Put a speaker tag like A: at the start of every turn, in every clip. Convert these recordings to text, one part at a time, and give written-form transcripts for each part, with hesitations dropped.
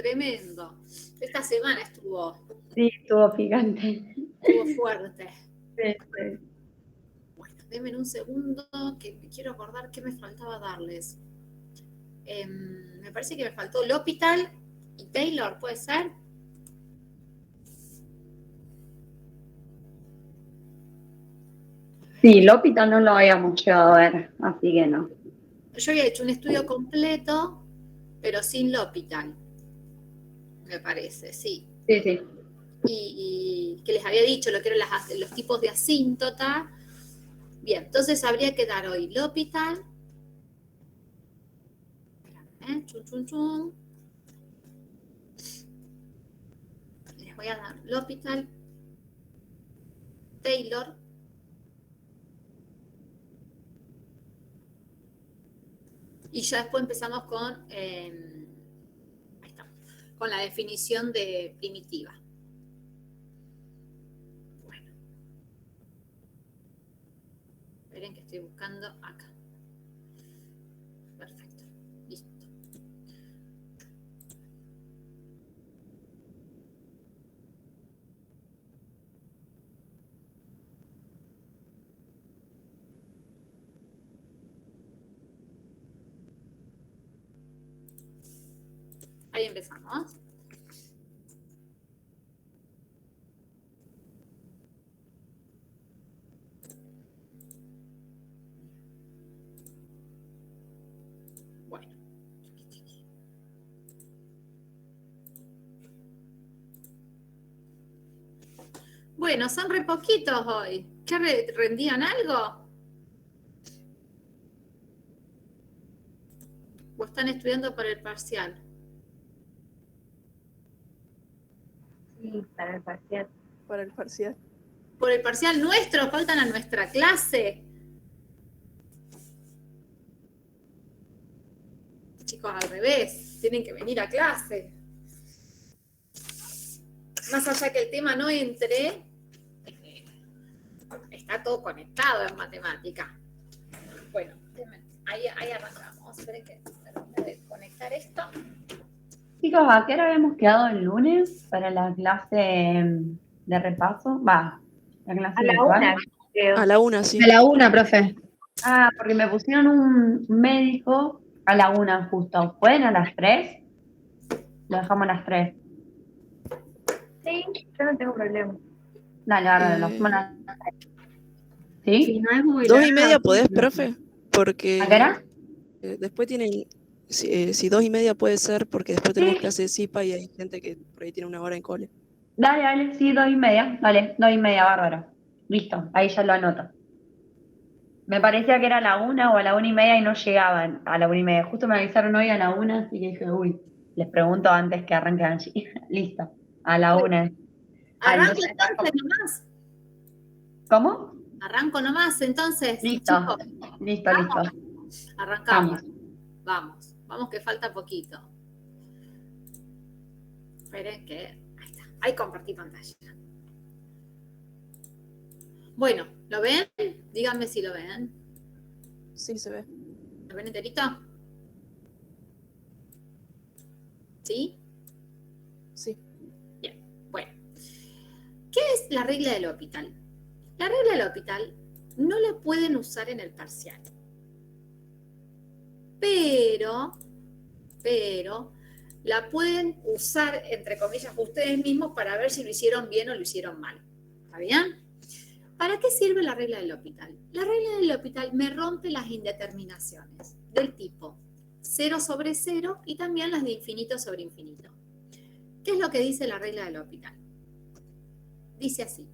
A: tremendo. Esta semana estuvo
B: Sí, estuvo picante.
A: Estuvo fuerte.
B: Sí, sí.
A: Bueno, denme un segundo que me quiero acordar qué me faltaba darles. Me parece que me faltó L'Hopital y Taylor, ¿puede ser?
B: Sí, L'Hopital no lo habíamos llegado a ver, así que no.
A: Yo había hecho un estudio completo, pero sin L'Hopital, me parece, sí.
B: Sí, sí.
A: Y que les había dicho lo que eran los tipos de asíntota. Bien, entonces habría que dar hoy L'Hopital. Chun, chun, chun. Les voy a dar L'Hopital, Taylor. Y ya después empezamos con, ahí está, con la definición de primitiva. Bueno. Esperen que estoy buscando acá. Perfecto. Listo. Ahí empezamos. Bueno. Bueno, son re poquitos hoy. ¿Qué rendían algo? ¿O están estudiando para el parcial?
B: Sí, para el parcial.
C: Para el parcial.
A: Por el parcial nuestro, faltan a nuestra clase. Chicos, al revés, tienen que venir a clase. Más allá que el tema no entre, está todo conectado en matemática. Bueno, ahí arrancamos. Esperen que termine de conectar esto.
B: Chicos, ¿a qué hora habíamos quedado el lunes para la clase de repaso? Va, la clase
D: A la
B: virtual.
D: 1, creo.
C: A la 1, sí.
E: A la 1, profe.
B: Ah, porque me pusieron un médico a la 1 justo. ¿Pueden a las 3? Lo dejamos a las 3.
D: Sí, yo no tengo problema.
B: Dale, ahora lo hacemos a las 3. ¿Sí?
E: Si no es muy
C: 2:30
E: larga,
C: podés, profe, porque
B: ¿A qué hora?
C: después tienen, si 2:30 puede ser, porque después tenemos
B: Sí.
C: clase de CIPA y hay gente que por ahí tiene una hora en cole.
B: Dale, sí, 2:30. Dale, 2:30, bárbaro. Listo, ahí ya lo anoto. Me parecía que era a la 1 o a la 1:30 y no llegaban a la 1:30. Justo me avisaron hoy a la 1, así que dije, uy, les pregunto antes que arranque Angie. Listo, a la 1.
A: Arranco
B: Entonces,
A: entonces nomás.
B: ¿cómo?
A: Arranco nomás, entonces.
B: Listo,
A: Chicos,
B: listo.
A: arrancamos. Vamos que falta poquito. Esperen que, ahí está, ahí compartí pantalla. Bueno, ¿lo ven? Díganme si lo ven.
C: Sí, se ve.
A: ¿Lo ven enterito? ¿Sí?
C: Sí.
A: Bien, bueno. ¿Qué es la regla del L'Hopital? La regla del L'Hopital no la pueden usar en el parcial. Pero la pueden usar, entre comillas, ustedes mismos para ver si lo hicieron bien o lo hicieron mal. ¿Está bien? ¿Para qué sirve la regla del L'Hopital? La regla del L'Hopital me rompe las indeterminaciones del tipo 0 sobre 0 y también las de infinito sobre infinito. ¿Qué es lo que dice la regla del L'Hopital? Dice así.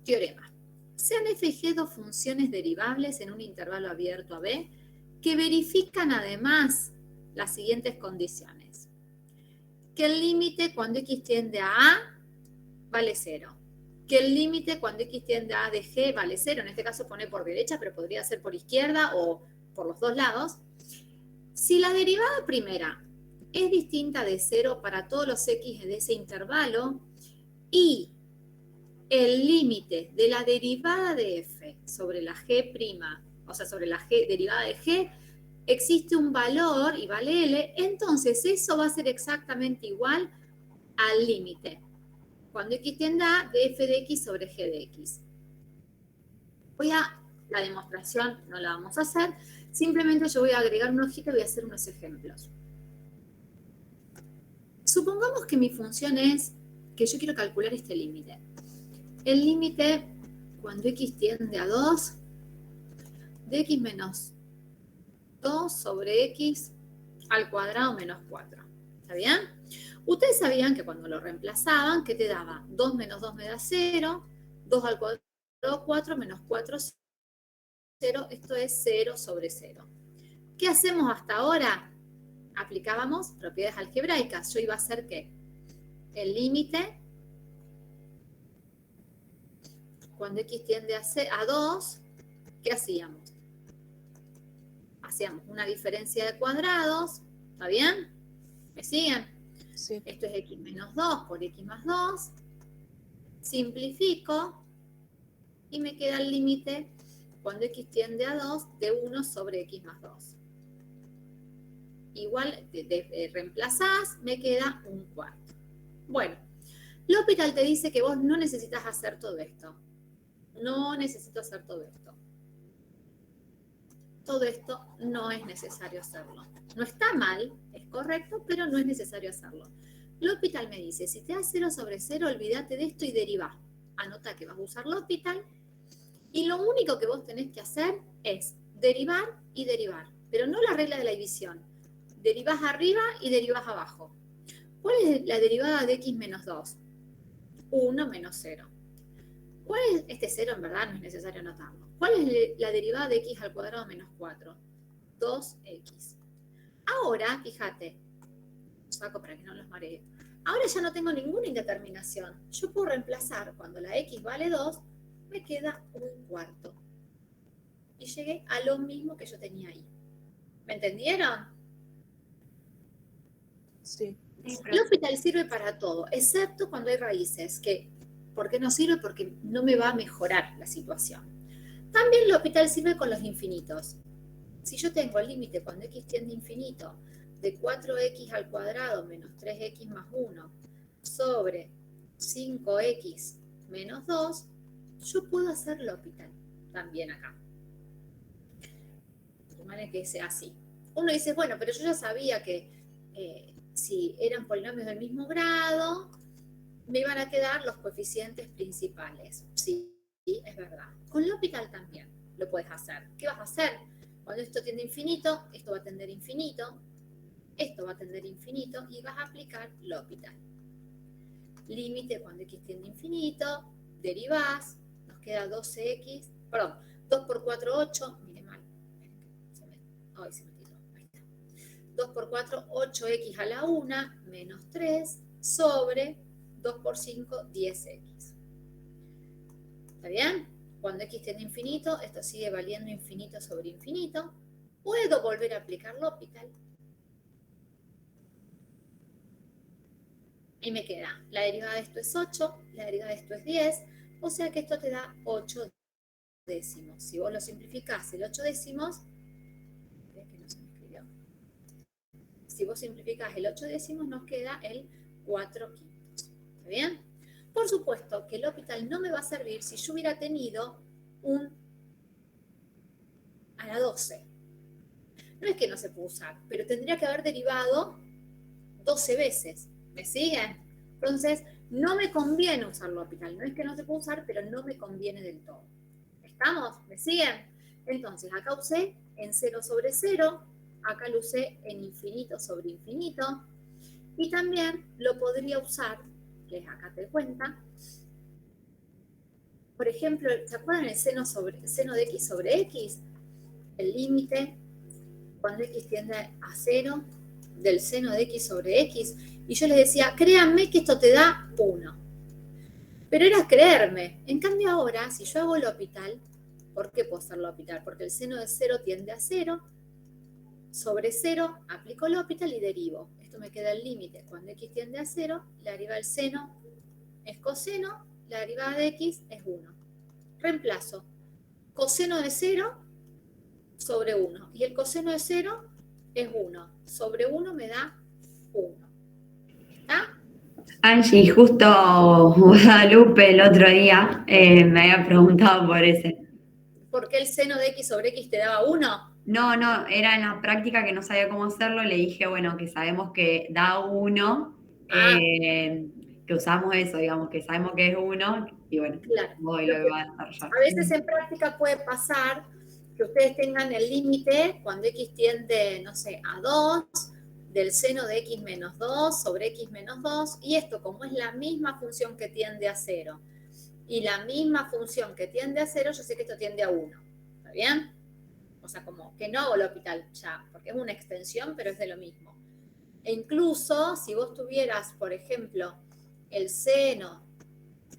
A: Teorema. Sean fg dos funciones derivables en un intervalo abierto a b que verifican además las siguientes condiciones. Que el límite cuando x tiende a a vale 0. Que el límite cuando x tiende a de g vale 0. En este caso pone por derecha, pero podría ser por izquierda o por los dos lados. Si la derivada primera es distinta de 0 para todos los x de ese intervalo y el límite de la derivada de f sobre la g', o sea, sobre la g derivada de g, existe un valor y vale L, entonces eso va a ser exactamente igual al límite. Cuando x tiende a de f de x sobre g de x. La demostración no la vamos a hacer, simplemente yo voy a agregar una hojita y voy a hacer unos ejemplos. Supongamos que mi función es que yo quiero calcular este límite. El límite cuando x tiende a 2 de x menos 2 sobre x al cuadrado menos 4. ¿Está bien? Ustedes sabían que cuando lo reemplazaban, ¿qué te daba? 2 menos 2 me da 0, 2 al cuadrado 4 menos 4, 0, esto es 0 sobre 0. ¿Qué hacemos hasta ahora? Aplicábamos propiedades algebraicas. Yo iba a hacer ¿qué? El límite cuando x tiende a 2, ¿qué hacíamos? Hacíamos una diferencia de cuadrados, ¿está bien? ¿Me siguen?
C: Sí.
A: Esto es x menos 2 por x más 2. Simplifico y me queda el límite cuando x tiende a 2 de 1 sobre x más 2. Igual, reemplazás, me queda un cuarto. Bueno, L'Hopital te dice que vos no necesitas hacer todo esto. No necesito hacer todo esto. Todo esto no es necesario hacerlo. No está mal, es correcto, pero no es necesario hacerlo. L'Hopital me dice, si te da 0 sobre 0, olvídate de esto y derivá. Anota que vas a usar L'Hopital. Y lo único que vos tenés que hacer es derivar y derivar, pero no la regla de la división. Derivás arriba y derivás abajo. ¿Cuál es la derivada de x menos 2? 1 menos 0. ¿Cuál es este 0? En verdad no es necesario anotarlo. ¿Cuál es la derivada de x al cuadrado menos 4? 2x. Ahora, fíjate, saco para que no los maree. Ahora ya no tengo ninguna indeterminación. Yo puedo reemplazar cuando la x vale 2, me queda un cuarto. Y llegué a lo mismo que yo tenía ahí. ¿Me entendieron?
C: Sí.
A: L'Hopital sirve para todo, excepto cuando hay raíces, ¿por qué no sirve? Porque no me va a mejorar la situación. También L'Hopital sirve con los infinitos. Si yo tengo el límite cuando x tiende a infinito de 4x al cuadrado menos 3x más 1 sobre 5x menos 2, yo puedo hacer L'Hopital también acá. De manera que sea así. Uno dice, bueno, pero yo ya sabía que si eran polinomios del mismo grado, me iban a quedar los coeficientes principales. Sí, es verdad. Con L'Hopital también lo puedes hacer. ¿Qué vas a hacer? Cuando esto tiende a infinito, esto va a tender a infinito, esto va a tender a infinito y vas a aplicar L'Hopital. Límite cuando x tiende a infinito, derivás, nos queda 12x, perdón, 2 por 4, 8, mire mal, ay, se me tiró, ahí está. 2 por 4, 8x a la 1, menos 3, sobre 2 por 5, 10x. ¿Está bien? Cuando x tiende a infinito, esto sigue valiendo infinito sobre infinito. Puedo volver a aplicar L'Hopital. Y me queda, la derivada de esto es 8, la derivada de esto es 10, o sea que esto te da 8 décimos. Si vos lo simplificás el 8 décimos, que no se me escribió. Si vos simplificás el 8 décimos, nos queda el 4 quintos. ¿Está bien? Por supuesto que L'Hopital no me va a servir si yo hubiera tenido un a la 12. No es que no se puede usar, pero tendría que haber derivado 12 veces. ¿Me siguen? Entonces, no me conviene usar L'Hopital. No es que no se puede usar, pero no me conviene del todo. ¿Estamos? ¿Me siguen? Entonces, acá usé en 0 sobre 0, acá lo usé en infinito sobre infinito, y también lo podría usar, les acá te cuenta, por ejemplo, ¿se acuerdan el seno de x sobre x? El límite, cuando x tiende a 0, del seno de x sobre x, y yo les decía, créanme que esto te da 1. Pero era creerme. En cambio ahora, si yo hago L'Hopital, ¿por qué puedo hacer L'Hopital? Porque el seno de 0 tiende a 0, sobre 0 aplico L'Hopital y derivo. Esto me queda el límite. Cuando x tiende a 0, la derivada del seno es coseno, la derivada de x es 1. Reemplazo. Coseno de 0 sobre 1. Y el coseno de 0 es 1. Sobre 1 me da 1. ¿Está?
B: Angie, justo Guadalupe el otro día me había preguntado por ese.
A: ¿Por qué el seno de x sobre x te daba 1?
B: No, era en la práctica que no sabía cómo hacerlo, le dije, bueno, que sabemos que da 1, que usamos eso, digamos, que sabemos que es 1, y bueno,
A: Claro.
B: voy lo iba a desarrollar.
A: A veces en práctica puede pasar que ustedes tengan el límite cuando x tiende, no sé, a 2, del seno de x menos 2 sobre x menos 2, y esto como es la misma función que tiende a 0 y la misma función que tiende a 0, yo sé que esto tiende a 1. ¿Está bien? O sea, como que no hago el L'Hopital ya, porque es una extensión, pero es de lo mismo. E incluso si vos tuvieras, por ejemplo, el seno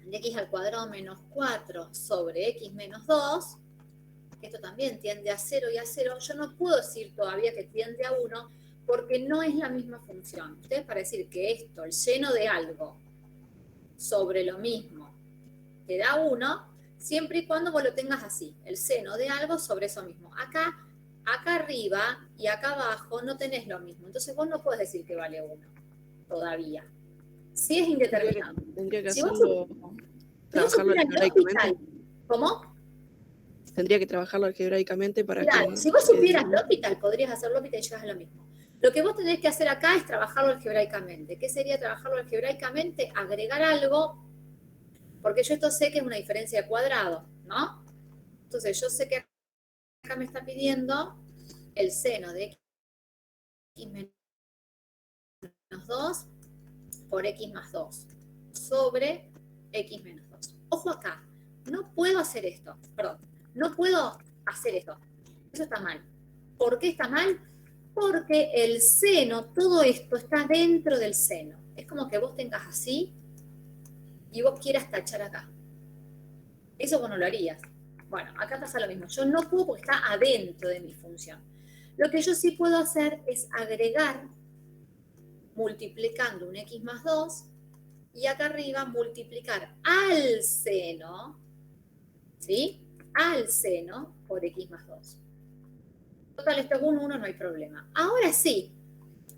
A: de x al cuadrado menos 4 sobre x menos 2, que esto también tiende a 0 y a 0, yo no puedo decir todavía que tiende a 1 porque no es la misma función. Ustedes para decir que esto, el seno de algo sobre lo mismo, te da 1, siempre y cuando vos lo tengas así, el seno de algo sobre eso mismo. Acá arriba y acá abajo no tenés lo mismo, entonces vos no podés decir que vale 1 todavía. Si es indeterminado.
C: Tendría que
A: Si vos
C: hacerlo, trabajarlo algebraicamente.
A: ¿Cómo?
C: Tendría que trabajarlo algebraicamente para
A: Claro,
C: que...
A: si vos supieras L'Hopital, podrías hacer L'Hopital y llegas a lo mismo. Lo que vos tenés que hacer acá es trabajarlo algebraicamente. ¿Qué sería trabajarlo algebraicamente? Agregar algo, porque yo esto sé que es una diferencia de cuadrado, ¿no? Entonces yo sé que acá me está pidiendo el seno de x menos 2 por x más 2 sobre x menos 2. Ojo acá, no puedo hacer esto, perdón, no puedo hacer esto. Eso está mal. ¿Por qué está mal? Porque el seno, todo esto está dentro del seno. Es como que vos tengas así y vos quieras tachar acá. Eso vos no lo harías. Bueno, acá pasa lo mismo. Yo no puedo porque está adentro de mi función. Lo que yo sí puedo hacer es agregar multiplicando un x más 2 y acá arriba multiplicar al seno, ¿sí? Al seno por x más 2. Total, esto es 1, no hay problema. Ahora sí,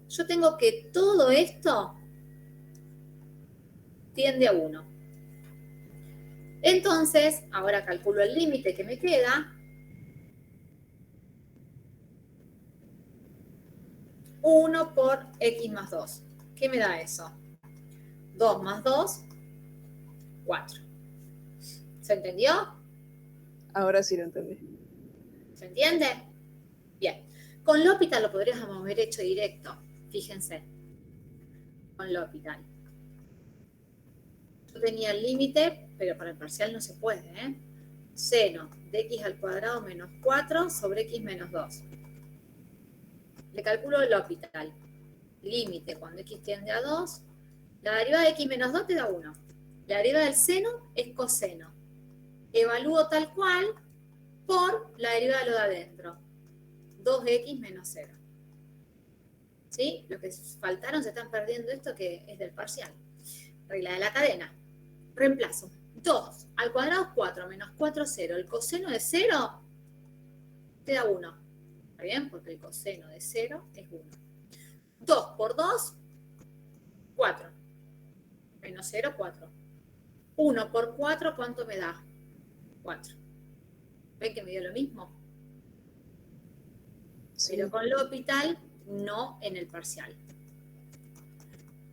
A: yo tengo que todo esto tiende a 1. Entonces, ahora calculo el límite que me queda. 1 por x más 2. ¿Qué me da eso? 2 más 2, 4. ¿Se entendió?
C: Ahora sí lo entendí.
A: ¿Se entiende? Bien. Con L'Hopital lo podríamos haber hecho directo. Fíjense. Con L'Hopital. Yo tenía el límite, pero para el parcial no se puede, ¿eh? Seno de x al cuadrado menos 4 sobre x menos 2. Le calculo el L'Hopital. Límite cuando x tiende a 2. La derivada de x menos 2 te da 1. La derivada del seno es coseno. Evalúo tal cual por la derivada de lo de adentro. 2x menos 0. ¿Sí? Los que faltaron se están perdiendo esto que es del parcial. Regla de la cadena. Reemplazo. 2 al cuadrado es 4 menos 4, 0. El coseno de 0 te da 1. ¿Está bien? Porque el coseno de 0 es 1. 2 por 2, 4. Menos 0, 4. 1 por 4, ¿cuánto me da? 4. ¿Ven que me dio lo mismo?
C: Sí.
A: Pero con L'Hopital, no en el parcial.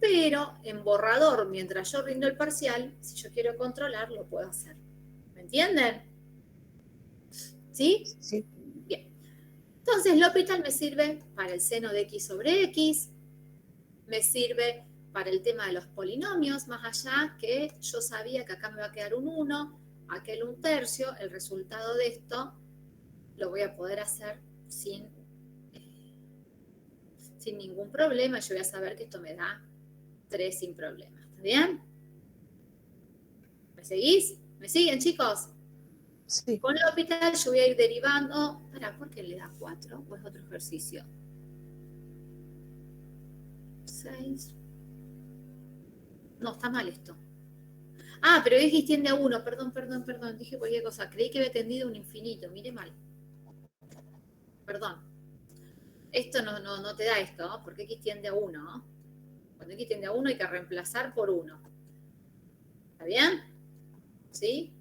A: Pero en borrador, mientras yo rindo el parcial, si yo quiero controlar, lo puedo hacer. ¿Me entienden? ¿Sí?
C: Sí.
A: Bien. Entonces, L'Hopital me sirve para el seno de x sobre x, me sirve para el tema de los polinomios, más allá que yo sabía que acá me va a quedar un 1, aquel 1/3, el resultado de esto lo voy a poder hacer sin ningún problema. Yo voy a saber que esto me da 3 sin problema. ¿Está bien? ¿Me seguís? ¿Me siguen, chicos?
C: Sí.
A: Con L'Hopital yo voy a ir derivando. ¿Por qué le da 4? ¿O es otro ejercicio? 6. No, está mal esto. Ah, pero X tiende a 1. Perdón. Dije cualquier cosa. Creí que había tendido un infinito. Mire mal. perdón, esto no te da esto, ¿no? Porque x tiende a 1, ¿no? Cuando x tiende a 1 hay que reemplazar por 1. ¿Está bien? ¿Sí?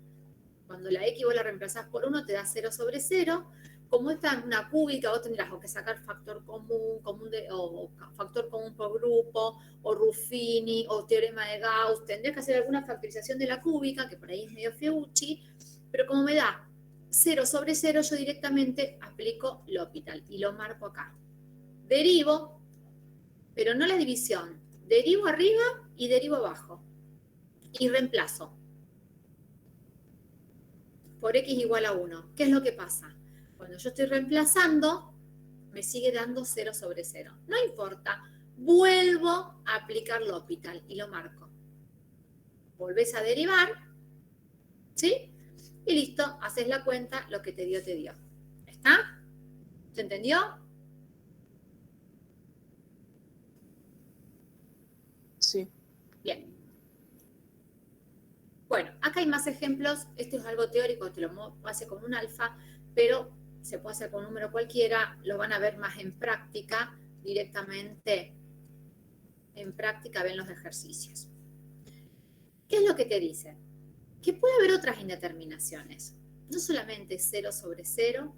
A: Cuando la x vos la reemplazás por 1 te da 0 sobre 0. Como esta es una cúbica, vos tendrás que sacar factor común, o factor común por grupo, o Ruffini, o teorema de Gauss. Tendrías que hacer alguna factorización de la cúbica, que por ahí es medio feuchi, pero como me da 0 sobre 0, yo directamente aplico L'Hopital y lo marco acá. Derivo, pero no la división. Derivo arriba y derivo abajo. Y reemplazo por x igual a 1. ¿Qué es lo que pasa? Cuando yo estoy reemplazando, me sigue dando 0 sobre 0. No importa, vuelvo a aplicar L'Hopital y lo marco. Volvés a derivar, ¿sí? Y listo, haces la cuenta, lo que te dio, te dio. ¿Está? ¿Se entendió?
C: Sí.
A: Bien. Bueno, acá hay más ejemplos. Esto es algo teórico, te lo hace con un alfa, pero se puede hacer con un número cualquiera. Lo van a ver más en práctica, directamente en práctica ven los ejercicios. ¿Qué es lo que te dice? Que puede haber otras indeterminaciones. No solamente 0 sobre 0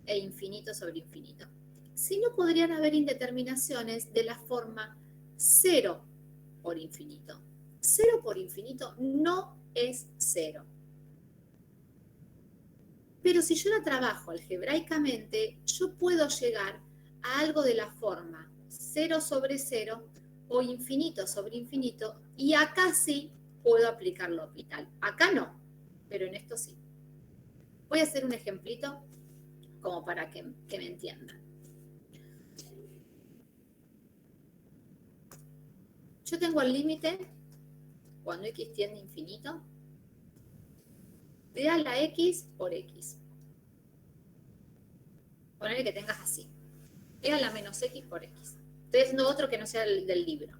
A: e infinito sobre infinito, sino podrían haber indeterminaciones de la forma 0 por infinito. 0 por infinito no es 0. Pero si yo la trabajo algebraicamente, yo puedo llegar a algo de la forma 0 sobre 0 o infinito sobre infinito, y acá sí puedo aplicar L'Hopital. Acá no, pero en esto sí. Voy a hacer un ejemplito como para que me entiendan. Yo tengo el límite, cuando x tiende a infinito, de a la x por x. Ponele que tengas así. E a la menos x por x. Estoy haciendo otro que no sea el del libro.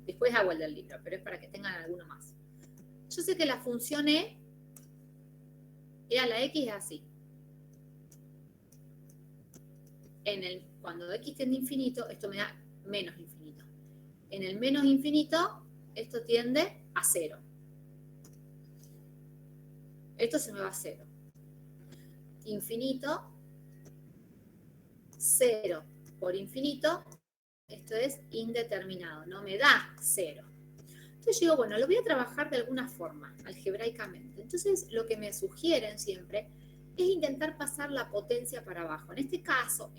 A: Después hago el del libro, pero es para que tengan alguno más. Yo sé que la función e a la x es así. Cuando x tiende a infinito, esto me da menos infinito. En el menos infinito, esto tiende a 0. Esto se me va a 0. Infinito, 0 por infinito, esto es indeterminado, no me da 0. Entonces yo digo, bueno, lo voy a trabajar de alguna forma, algebraicamente. Entonces lo que me sugieren siempre es intentar pasar la potencia para abajo. En este caso,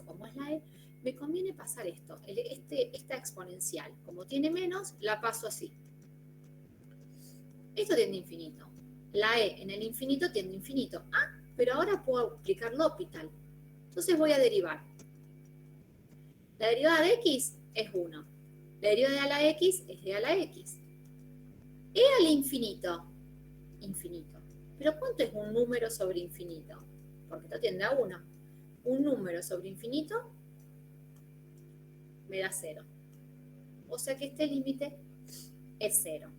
A: como es la e, me conviene pasar esto, esta exponencial. Como tiene menos, la paso así. Esto tiende a infinito. La e en el infinito tiende a infinito. Ah, pero ahora puedo aplicar L'Hopital. Entonces voy a derivar. La derivada de x es 1. La derivada de a la x es de a la x. E al infinito, infinito. ¿Pero cuánto es un número sobre infinito? Porque esto tiende a 1. Un número sobre infinito me da 0. O sea que este límite es 0.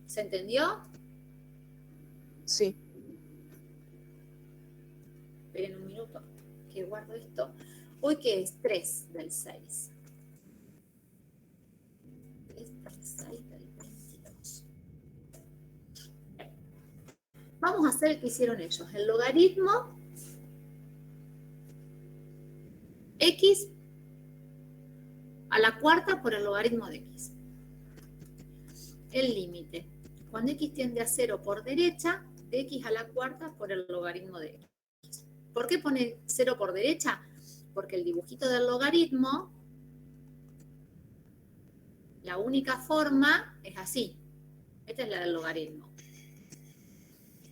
A: ¿Se entendió?
C: Sí.
A: Esperen un minuto, que guardo esto. Hoy que es 3 del 6. 3 del 6 del 22. Vamos a hacer el que hicieron ellos. El logaritmo x a la cuarta por el logaritmo de x. El límite. Cuando x tiende a 0 por derecha, de x a la cuarta por el logaritmo de x. ¿Por qué pone 0 por derecha? Porque el dibujito del logaritmo, la única forma es así. Esta es la del logaritmo.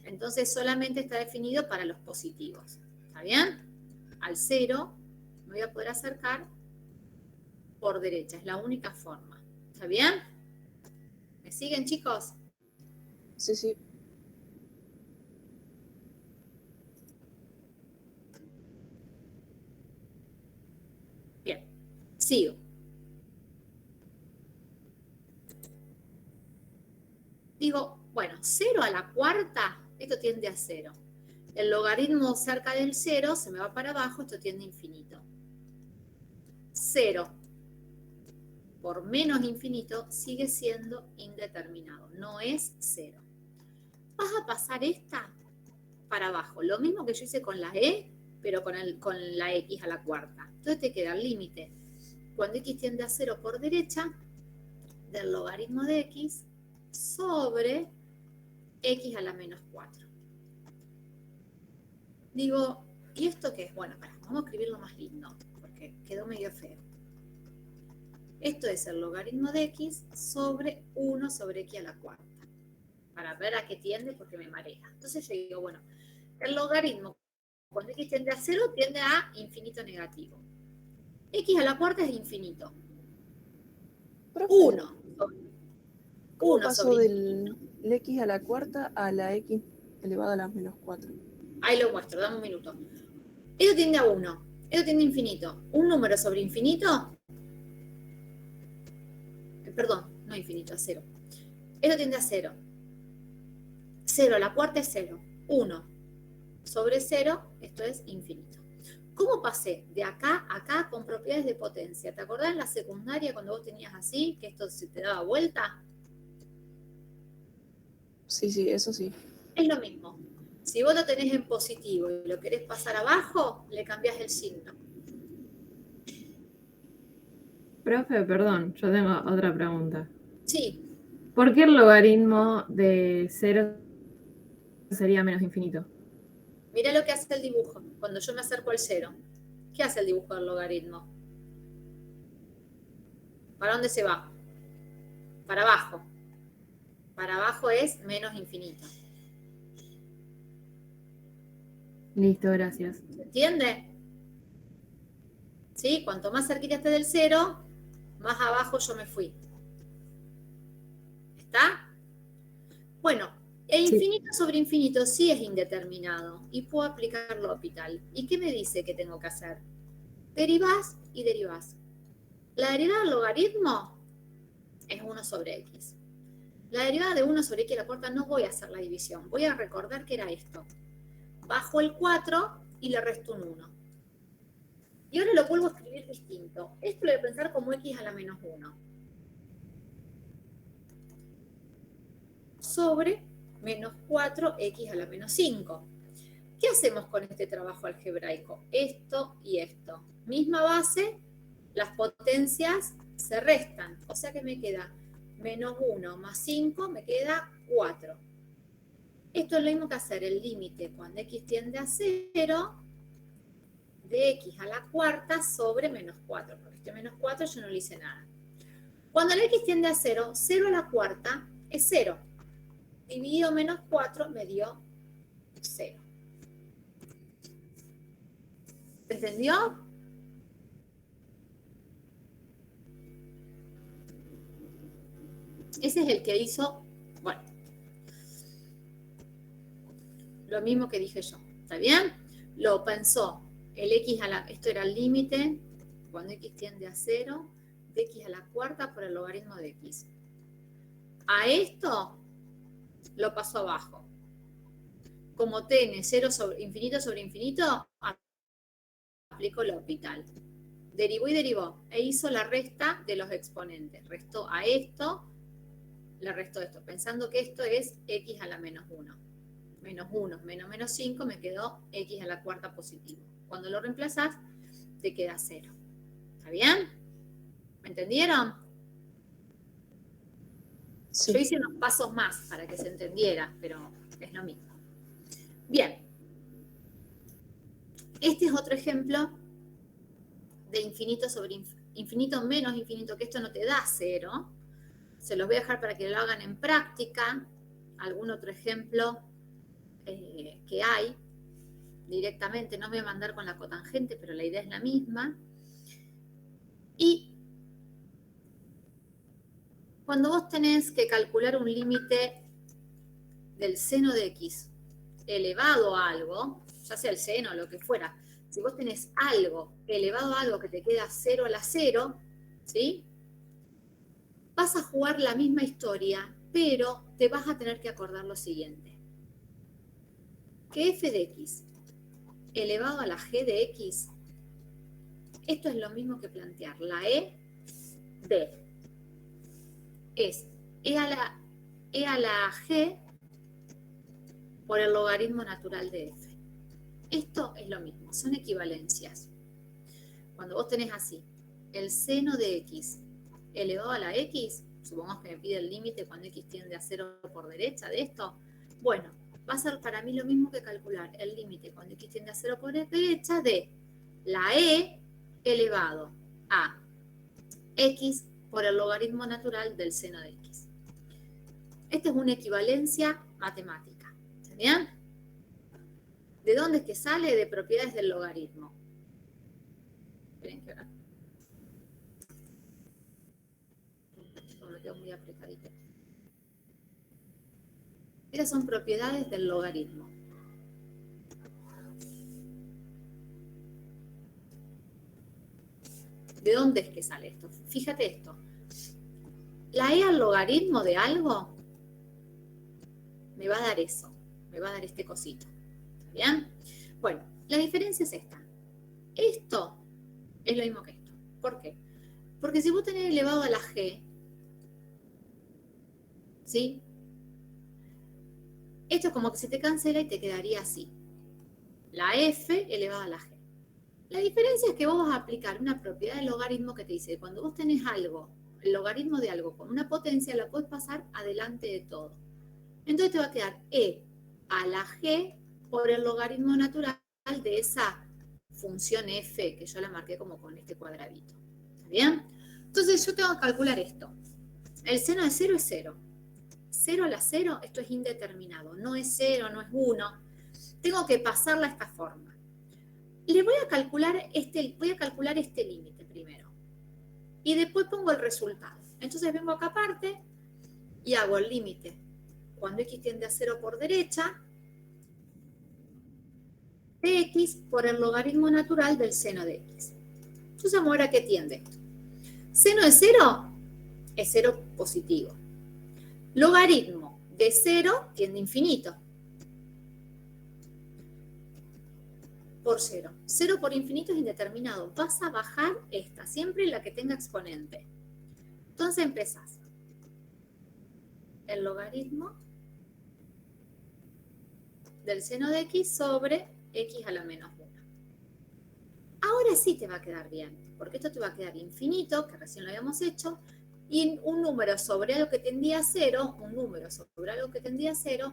A: Entonces solamente está definido para los positivos. ¿Está bien? Al 0 me voy a poder acercar por derecha. Es la única forma. ¿Está bien? ¿Me siguen, chicos?
C: Sí, sí.
A: Bien. Sigo. Digo, bueno, 0 a la cuarta, esto tiende a 0. El logaritmo cerca del 0 se me va para abajo, esto tiende a infinito. 0 por menos infinito sigue siendo indeterminado, no es 0. Vas a pasar esta para abajo, lo mismo que yo hice con la e, pero con la x a la cuarta. Entonces te queda el límite, cuando x tiende a 0 por derecha, del logaritmo de x sobre x a la menos 4. Digo, ¿y esto qué es? Bueno, vamos a escribirlo más lindo, porque quedó medio feo. Esto es el logaritmo de x sobre 1 sobre x a la cuarta. Para ver a qué tiende, porque me marea. Entonces yo digo, bueno, el logaritmo cuando x tiende a 0 tiende a infinito negativo. X a la cuarta es infinito.
C: Profe,
A: 1.
C: ¿cómo
A: 1
C: pasó
A: sobre
C: del x a la cuarta a la x elevado a la menos 4?
A: Ahí lo muestro, dame un minuto. Esto tiende a 1. Esto tiende a infinito. Un número sobre infinito. Perdón, no infinito, a 0. Esto tiende a 0. 0 a la cuarta es 0. 1 sobre 0, esto es infinito. ¿Cómo pasé de acá a acá con propiedades de potencia? ¿Te acordás en la secundaria cuando vos tenías así, que esto se te daba vuelta?
C: Sí, eso sí.
A: Es lo mismo. Si vos lo tenés en positivo y lo querés pasar abajo, le cambiás el signo.
E: Profe, perdón, yo tengo otra pregunta.
A: Sí,
E: ¿Por qué el logaritmo de 0 sería menos infinito?
A: mirá lo que hace el dibujo. Cuando yo me acerco al 0, ¿qué hace el dibujo del logaritmo? ¿Para dónde se va? Para abajo. Para abajo es menos infinito.
E: Listo, gracias.
A: ¿Se entiende? ¿Sí? Cuanto más cerquita esté del 0, más abajo yo me fui. ¿Está? Bueno, el
E: Sí.
A: infinito sobre infinito sí es indeterminado y puedo aplicar L'Hopital. ¿Y qué me dice que tengo que hacer? Derivás y derivás. La derivada del logaritmo es 1 sobre x. La derivada de 1 sobre x a la cuarta no voy a hacer la división. Voy a recordar que era esto. Bajo el 4 y le resto un 1. Y ahora lo vuelvo a escribir distinto. Esto lo voy a pensar como x a la menos 1. Sobre menos 4x a la menos 5. ¿Qué hacemos con este trabajo algebraico? Esto y esto. Misma base, las potencias se restan. O sea que me queda menos 1 más 5, me queda 4. Esto es lo mismo que hacer el límite cuando x tiende a 0 de x a la cuarta sobre menos 4. Porque este menos 4 yo no le hice nada. Cuando el x tiende a 0, 0 a la cuarta es 0. Dividido menos 4 me dio 0. ¿Entendió? Ese es el que hizo, bueno, lo mismo que dije yo. ¿Está bien? Lo pensó. El x a la, esto era el límite, cuando x tiende a 0, de x a la cuarta por el logaritmo de x. A esto lo paso abajo. Como tiene 0 sobre infinito, aplico L'Hopital. Derivó y derivó. E hizo la resta de los exponentes. Restó a esto, le restó esto. Pensando que esto es x a la menos 1. Menos 1 menos 5 me quedó x a la cuarta positivo. Cuando lo reemplazás, te queda 0. ¿Está bien? ¿Me entendieron?
C: Sí.
A: Yo hice unos pasos más para que se entendiera, pero es lo mismo. Bien. Este es otro ejemplo de infinito sobre infinito menos infinito, que esto no te da 0. Se los voy a dejar para que lo hagan en práctica. Algún otro ejemplo que hay directamente. No me voy a mandar con la cotangente, pero la idea es la misma. Y cuando vos tenés que calcular un límite del seno de x elevado a algo, ya sea el seno o lo que fuera, si vos tenés algo elevado a algo que te queda 0 a la 0, ¿sí? Vas a jugar la misma historia, pero te vas a tener que acordar lo siguiente. que f de x elevado a la g de x, esto es lo mismo que plantear la e de, es e a la g por el logaritmo natural de f. Esto es lo mismo, son equivalencias. Cuando vos tenés así, el seno de x elevado a la x, supongamos que me pide el límite cuando x tiende a 0 por derecha de esto, bueno, va a ser para mí lo mismo que calcular el límite cuando x tiende a 0 por derecha de la e elevado a x por el logaritmo natural del seno de x. Esta es una equivalencia matemática. ¿Está bien? ¿De dónde es que sale? De propiedades del logaritmo. Esperen que ahora me quedo muy apretadito. Estas son propiedades del logaritmo. ¿De dónde es que sale esto? Fíjate esto. La e al logaritmo de algo me va a dar eso. Me va a dar este cosito. ¿Está bien? Bueno, la diferencia es esta. Esto es lo mismo que esto. ¿Por qué? Porque si vos tenés elevado a la g, ¿sí? Esto es como que se te cancela y te quedaría así. La f elevada a la g. La diferencia es que vos vas a aplicar una propiedad del logaritmo que te dice que cuando vos tenés algo, el logaritmo de algo con una potencia, la puedes pasar adelante de todo. Entonces te va a quedar e a la g por el logaritmo natural de esa función f, que yo la marqué como con este cuadradito. ¿Está bien? Entonces yo tengo que calcular esto. El seno de 0 es 0. 0 a la 0, esto es indeterminado. No es 0, no es 1. Tengo que pasarla a esta forma. Le voy a calcular este límite primero. Y después pongo el resultado. Entonces vengo acá aparte y hago el límite. Cuando x tiende a 0 por derecha, de x por el logaritmo natural del seno de x. Entonces vamos a ver a qué tiende. Seno de 0 es 0 positivo. Logaritmo de 0 tiende a infinito. Por 0. 0 por infinito es indeterminado. Vas a bajar esta, siempre la que tenga exponente. Entonces empezás. El logaritmo del seno de x sobre x a la menos 1. Ahora sí te va a quedar bien, porque esto te va a quedar infinito, que recién lo habíamos hecho, y un número sobre algo que tendía a 0,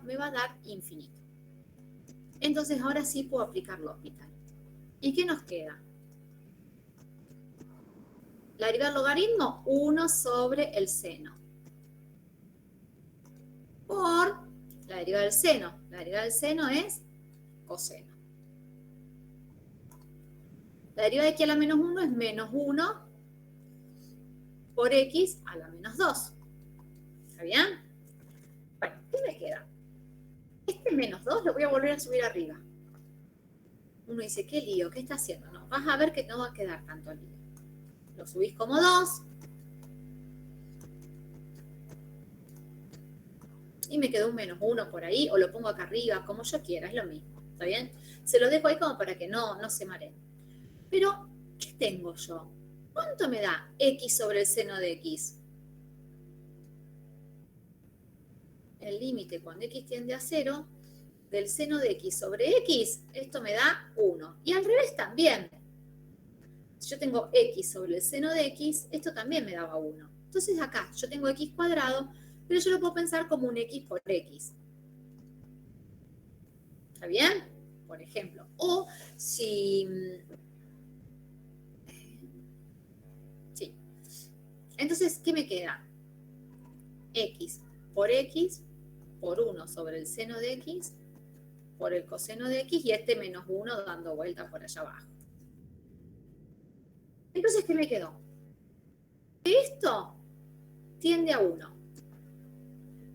A: me va a dar infinito. Entonces ahora sí puedo aplicar L'Hopital. ¿Y qué nos queda? La derivada del logaritmo, 1 sobre el seno. Por la derivada del seno. La derivada del seno es coseno. La derivada de x a la menos 1 es menos 1 por x a la menos 2. ¿Está bien? Bueno, ¿qué me queda? Este menos 2 lo voy a volver a subir arriba. Uno dice, qué lío, ¿qué está haciendo? No, vas a ver que no va a quedar tanto lío. Lo subís como 2. Y me quedó un menos 1 por ahí, o lo pongo acá arriba, como yo quiera, es lo mismo. ¿Está bien? Se lo dejo ahí como para que no se mareen. Pero, ¿qué tengo yo? ¿Cuánto me da x sobre el seno de x? El límite cuando x tiende a 0 del seno de x sobre x, esto me da 1. Y al revés también. Si yo tengo x sobre el seno de x, esto también me daba 1. Entonces acá yo tengo x cuadrado, pero yo lo puedo pensar como un x por x. ¿Está bien? Por ejemplo. O si... Sí. Entonces, ¿qué me queda? X por 1 sobre el seno de x por el coseno de x y este menos 1 dando vuelta por allá abajo. Entonces, ¿qué me quedó? Esto tiende a 1.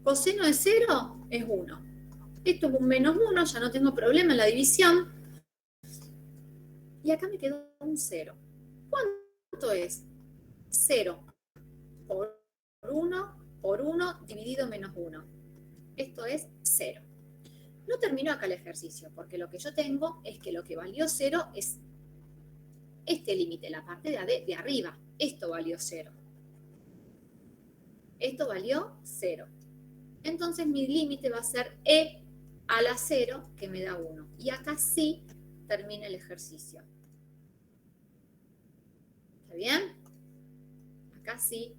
A: Coseno de 0 es 1. Esto es un menos 1, ya no tengo problema en la división. Y acá me quedó un 0. ¿Cuánto es? 0 por 1 dividido menos 1. Esto es 0. No termino acá el ejercicio, porque lo que yo tengo es que lo que valió 0 es este límite, la parte de arriba. Esto valió 0. Esto valió 0. Entonces mi límite va a ser e a la 0, que me da 1. Y acá sí termina el ejercicio. ¿Está bien? Acá sí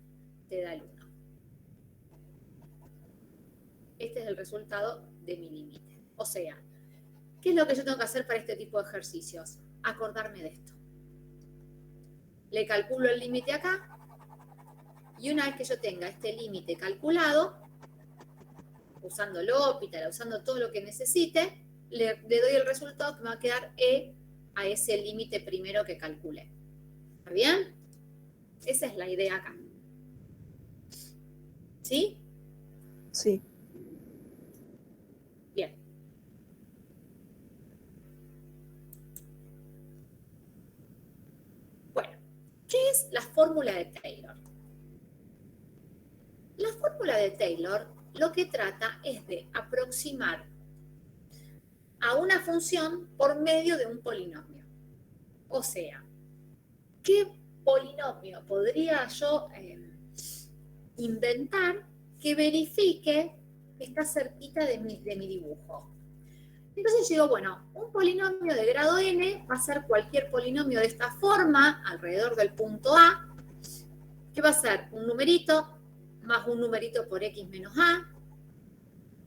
A: te da el 1. Este es el resultado de mi límite. O sea, ¿qué es lo que yo tengo que hacer para este tipo de ejercicios? Acordarme de esto. Le calculo el límite acá. Y una vez que yo tenga este límite calculado, usando L'Hopital, usando todo lo que necesite, le doy el resultado que me va a quedar e a ese límite primero que calculé. ¿Está bien? Esa es la idea acá. ¿Sí?
C: Sí.
A: Bien. Bueno, ¿qué es la fórmula de Taylor? La fórmula de Taylor lo que trata es de aproximar a una función por medio de un polinomio. O sea, ¿qué polinomio podría yo inventar que verifique que está cerquita de mi dibujo? Entonces yo digo, bueno, un polinomio de grado n va a ser cualquier polinomio de esta forma, alrededor del punto A, que va a ser un numerito más un numerito por x menos a,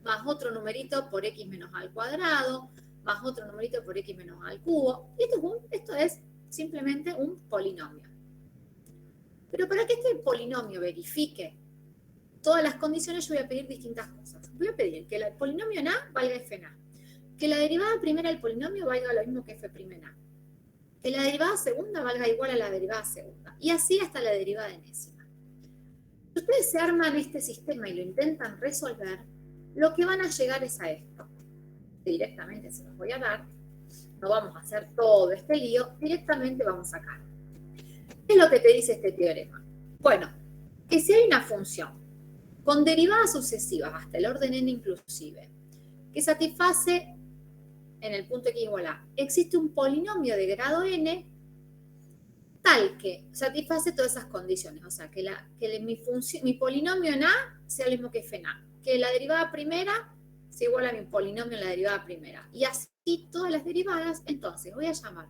A: más otro numerito por x menos a al cuadrado, más otro numerito por x menos a al cubo. Y esto es simplemente un polinomio. Pero para que este polinomio verifique todas las condiciones, yo voy a pedir distintas cosas. Voy a pedir que el polinomio en a valga f en a, que la derivada primera del polinomio valga lo mismo que f' en a, que la derivada segunda valga igual a la derivada segunda, y así hasta la derivada enésima. Si ustedes se arman este sistema y lo intentan resolver, lo que van a llegar es a esto. Directamente se los voy a dar. No vamos a hacer todo este lío. Directamente vamos acá. ¿Qué es lo que te dice este teorema? Bueno, que si hay una función con derivadas sucesivas hasta el orden n inclusive, que satisface en el punto x igual a, existe un polinomio de grado n tal que satisface todas esas condiciones. O sea, que mi polinomio en a sea lo mismo que f en a. Que la derivada primera sea igual a mi polinomio en la derivada primera. Y así todas las derivadas. Entonces voy a llamar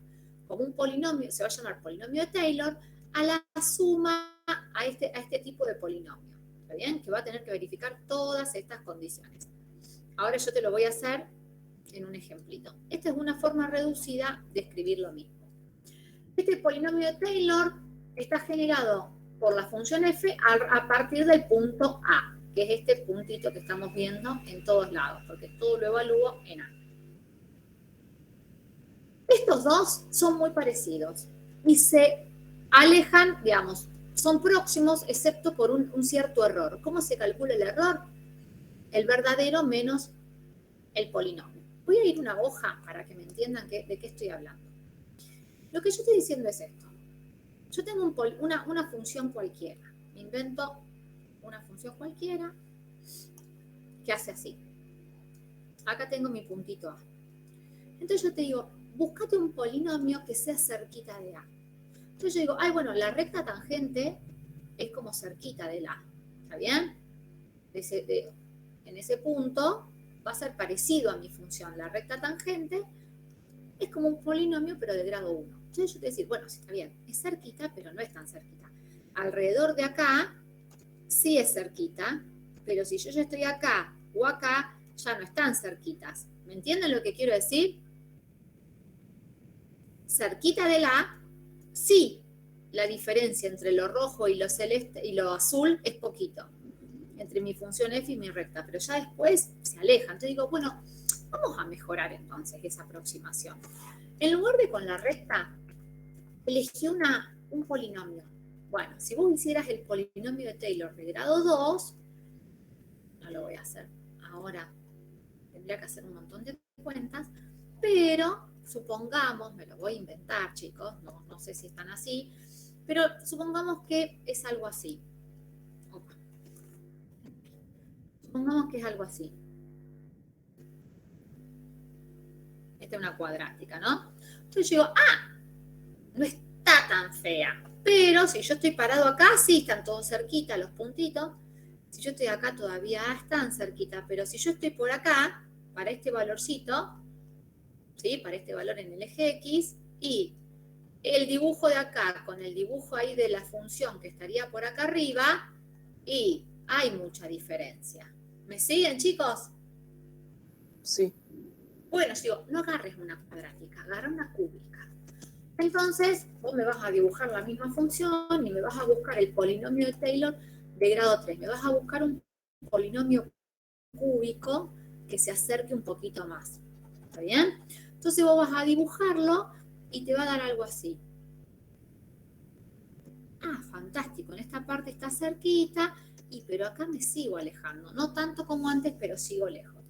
A: como un polinomio, se va a llamar polinomio de Taylor, a la suma a este tipo de polinomio. ¿Está bien? Que va a tener que verificar todas estas condiciones. Ahora yo te lo voy a hacer en un ejemplito. Esta es una forma reducida de escribir lo mismo. Este polinomio de Taylor está generado por la función f a partir del punto A, que es este puntito que estamos viendo en todos lados, porque todo lo evalúo en A. Estos dos son muy parecidos y se alejan, digamos, son próximos excepto por un cierto error. ¿Cómo se calcula el error? El verdadero menos el polinomio. Voy a ir una hoja para que me entiendan de qué estoy hablando. Lo que yo estoy diciendo es esto. Yo tengo una función cualquiera. Me invento una función cualquiera que hace así. Acá tengo mi puntito A. Entonces yo te digo, búscate un polinomio que sea cerquita de A. Entonces yo digo, ay, bueno, la recta tangente es como cerquita del A. ¿Está bien? En ese punto va a ser parecido a mi función. La recta tangente es como un polinomio, pero de grado 1. Entonces yo te decir, bueno, sí, está bien, es cerquita, pero no es tan cerquita. Alrededor de acá, sí es cerquita, pero si yo ya estoy acá o acá, ya no están cerquitas. ¿Me entienden lo que quiero decir? Cerquita de la, sí, la diferencia entre lo rojo y lo celeste y lo azul es poquito. Entre mi función f y mi recta, pero ya después se alejan. Entonces digo, bueno, vamos a mejorar entonces esa aproximación. En lugar de con la recta, elegí un polinomio. Bueno, si vos hicieras el polinomio de Taylor de grado 2, no lo voy a hacer ahora, tendría que hacer un montón de cuentas, pero supongamos, me lo voy a inventar, chicos, no sé si están así, pero supongamos que es algo así. Supongamos que es algo así. esta es una cuadrática, ¿no? Entonces yo digo, no está tan fea. Pero si yo estoy parado acá, sí, están todos cerquita los puntitos. Si yo estoy acá, todavía están cerquita. Pero si yo estoy por acá, para este valorcito, ¿sí? Para este valor en el eje X, y el dibujo de acá con el dibujo ahí de la función que estaría por acá arriba, y hay mucha diferencia. ¿Me siguen, chicos?
C: Sí.
A: Bueno, yo digo, no agarres una cuadrática, agarra una cúbica. Entonces, vos me vas a dibujar la misma función y me vas a buscar el polinomio de Taylor de grado 3. Me vas a buscar un polinomio cúbico que se acerque un poquito más. ¿Está bien? Entonces vos vas a dibujarlo y te va a dar algo así. Fantástico. En esta parte está cerquita, pero acá me sigo alejando. No tanto como antes, pero sigo lejos.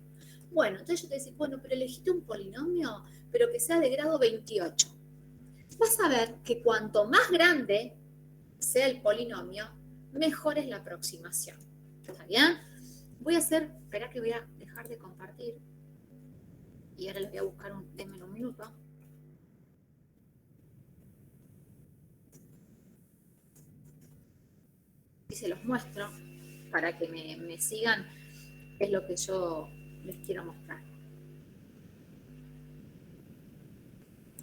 A: Bueno, entonces yo te decía, bueno, pero elegiste un polinomio, pero que sea de grado 28. Vas a ver que cuanto más grande sea el polinomio, mejor es la aproximación. ¿Está bien? Voy a hacer, espera que voy a dejar de compartir. Y ahora les voy a buscar denme un minuto. Y se los muestro para que me sigan, es lo que yo les quiero mostrar.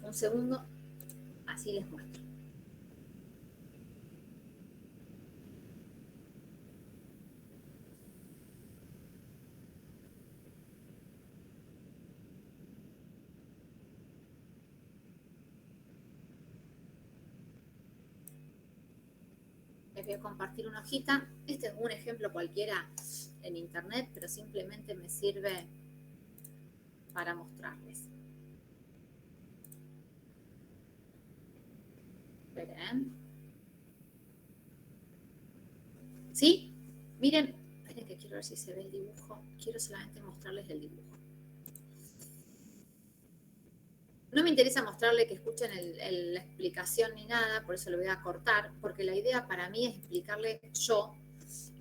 A: Un segundo, así les muestro. Les voy a compartir una hojita. Este es un ejemplo cualquiera en internet, pero simplemente me sirve para mostrarles. Esperen. ¿Sí? Miren, esperen que quiero ver si se ve el dibujo. Quiero solamente mostrarles el dibujo. No me interesa mostrarles que escuchen la explicación ni nada, por eso lo voy a cortar, porque la idea para mí es explicarles yo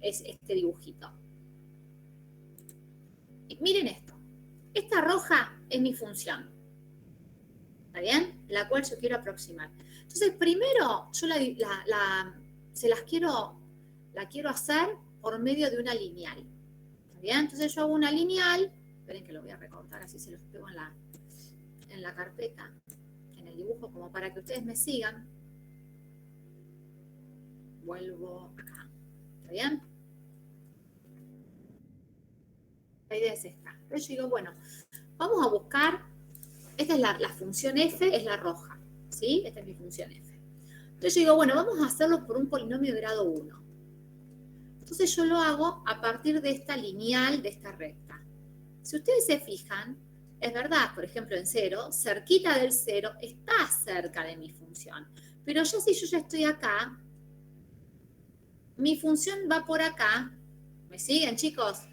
A: es este dibujito. Y miren esto. Esta roja es mi función. ¿Está bien? La cual yo quiero aproximar. Entonces, primero, yo la quiero hacer por medio de una lineal. ¿Está bien? Entonces yo hago una lineal. Esperen que lo voy a recortar, así se los pego en la carpeta, en el dibujo, como para que ustedes me sigan. Vuelvo acá. ¿Está bien? La idea es esta. Entonces yo digo, bueno, vamos a buscar, esta es la función f, es la roja, ¿sí? Esta es mi función f. Entonces yo digo, bueno, vamos a hacerlo por un polinomio de grado 1. Entonces yo lo hago a partir de esta lineal, de esta recta. Si ustedes se fijan, es verdad, por ejemplo, en 0, cerquita del 0, está cerca de mi función. Pero ya si yo ya estoy acá, mi función va por acá. ¿Me siguen, chicos?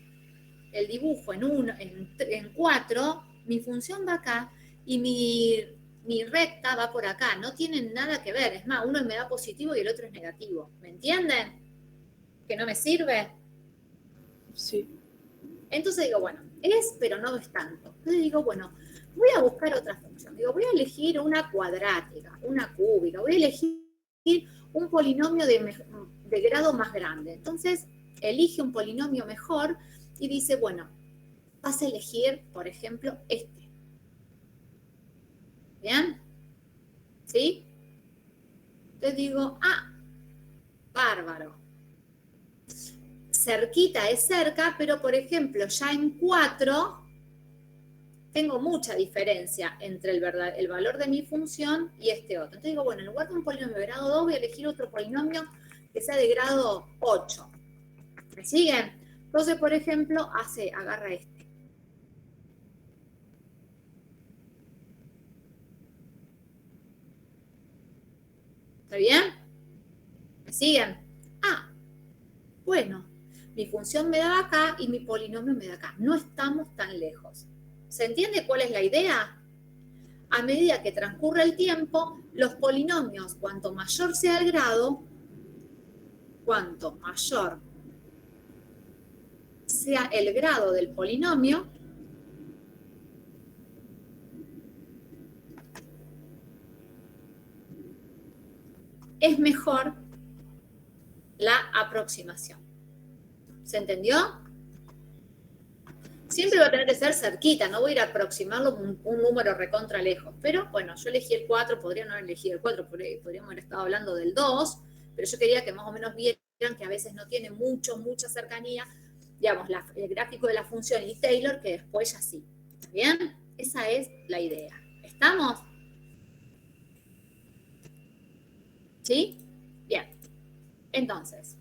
A: El dibujo en 4, mi función va acá y mi recta va por acá. No tienen nada que ver. Es más, uno me da positivo y el otro es negativo. ¿Me entienden? ¿Que no me sirve?
C: Sí.
A: Entonces digo, bueno, pero no es tanto. Entonces digo, bueno, voy a buscar otra función. Digo, voy a elegir una cuadrática, una cúbica, voy a elegir un polinomio de grado más grande. Entonces, elige un polinomio mejor y dice, bueno, vas a elegir, por ejemplo, este. ¿Bien? ¿Sí? Entonces digo, bárbaro. Cerquita es cerca, pero por ejemplo, ya en 4 tengo mucha diferencia entre el valor de mi función y este otro. Entonces digo, bueno, en lugar de un polinomio de grado 2, voy a elegir otro polinomio que sea de grado 8. ¿Me siguen? Entonces, por ejemplo, agarra este. ¿Está bien? ¿Me siguen? Bueno, mi función me da acá y mi polinomio me da acá. No estamos tan lejos. ¿Se entiende cuál es la idea? A medida que transcurre el tiempo, los polinomios, cuanto mayor sea el grado, cuanto mayor sea el grado del polinomio, es mejor la aproximación. ¿Se entendió? Siempre va a tener que ser cerquita, no voy a ir a aproximarlo un número recontra lejos. Pero bueno, yo elegí el 4, podría no haber elegido el 4, podríamos haber estado hablando del 2, pero yo quería que más o menos vieran que a veces no tiene mucha cercanía, digamos, el gráfico de la función y Taylor, que después ya sí. ¿Está bien? Esa es la idea. ¿Estamos? ¿Sí? Bien. Entonces,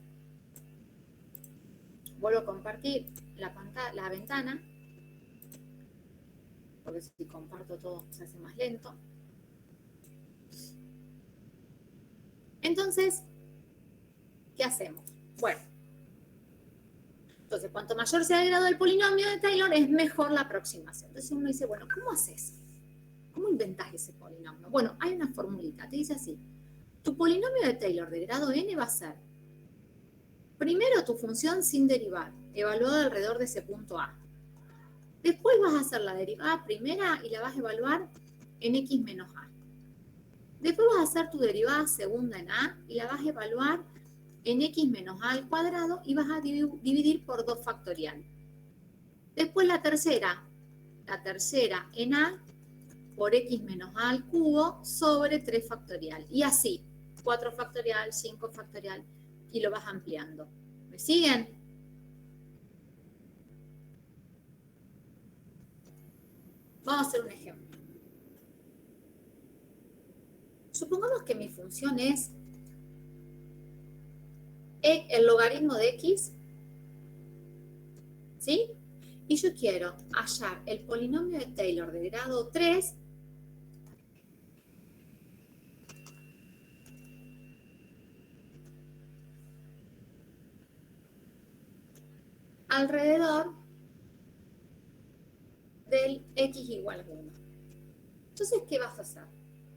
A: vuelvo a compartir la ventana, porque si comparto todo se hace más lento. Entonces, ¿qué hacemos? Bueno, entonces cuanto mayor sea el grado del polinomio de Taylor, es mejor la aproximación. Entonces uno dice, bueno, ¿cómo haces? ¿Cómo inventás ese polinomio? Bueno, hay una formulita, te dice así. Tu polinomio de Taylor de grado n va a ser, primero tu función sin derivar, evaluada alrededor de ese punto A. Después vas a hacer la derivada primera y la vas a evaluar en x menos A. Después vas a hacer tu derivada segunda en A y la vas a evaluar en x menos A al cuadrado y vas a dividir por 2 factorial. Después la tercera en A por x menos A al cubo sobre 3 factorial. Y así, 4 factorial, 5 factorial, y lo vas ampliando. ¿Me siguen? Vamos a hacer un ejemplo. Supongamos que mi función es el logaritmo de x, ¿sí? Y yo quiero hallar el polinomio de Taylor de grado 3 alrededor del x igual a 1. Entonces, ¿qué vas a hacer?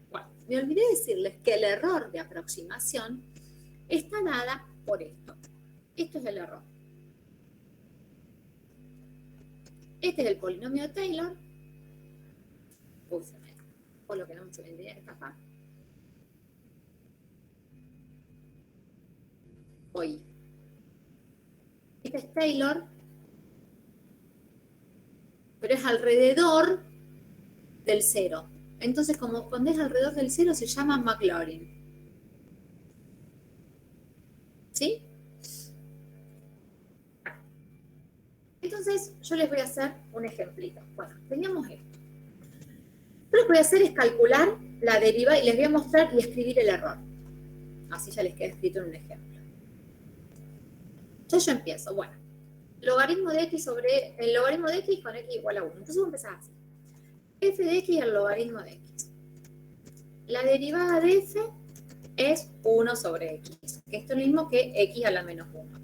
A: Bueno, me olvidé decirles que el error de aproximación está dada por esto. Esto es el error. Este es el polinomio de Taylor. Uy, por lo que no se me tenía que escapar. Hoy. Este es Taylor, pero es alrededor del 0. Entonces, como cuando es alrededor del 0, se llama Maclaurin. ¿Sí? Entonces, yo les voy a hacer un ejemplito. Bueno, teníamos esto. Lo que voy a hacer es calcular la deriva y les voy a mostrar y escribir el error. Así ya les queda escrito en un ejemplo. Entonces yo empiezo. Bueno, logaritmo de x sobre el logaritmo de x con x igual a 1. Entonces voy a empezar así. F de x al logaritmo de x. La derivada de f es 1 sobre x, que esto es lo mismo que x a la menos 1.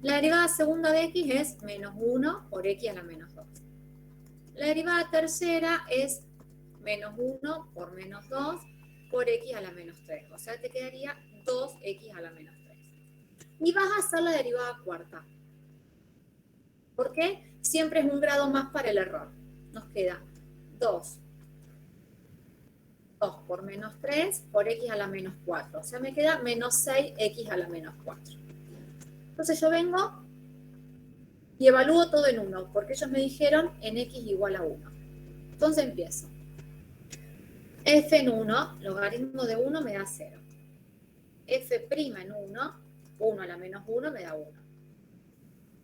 A: La derivada segunda de x es menos 1 por x a la menos 2. La derivada tercera es menos 1 por menos 2 por x a la menos 3. O sea, te quedaría 2x a la menos 3. Y vas a hacer la derivada cuarta. ¿Por qué? Siempre es un grado más para el error. Nos queda 2 por menos 3 por x a la menos 4. O sea, me queda menos 6x a la menos 4. Entonces yo vengo y evalúo todo en 1, porque ellos me dijeron en x igual a 1. Entonces empiezo. F en 1, logaritmo de 1 me da 0. F' en 1, 1 a la menos 1 me da 1.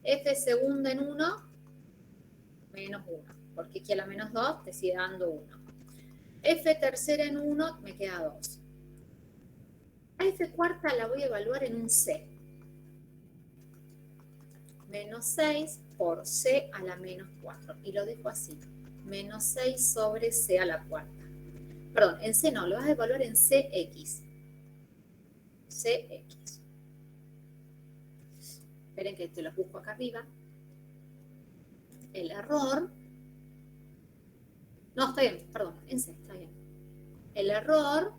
A: F segunda en 1, menos 1, porque x a la menos 2 te sigue dando 1. F tercera en 1 me queda 2. A F cuarta la voy a evaluar en un C. Menos 6 por C a la menos 4. Y lo dejo así. Menos 6 sobre C a la cuarta. Perdón, en C no, lo vas a evaluar en CX. CX. Esperen que te los busco acá arriba. El error. No, está bien, perdón, en C, está bien. El error,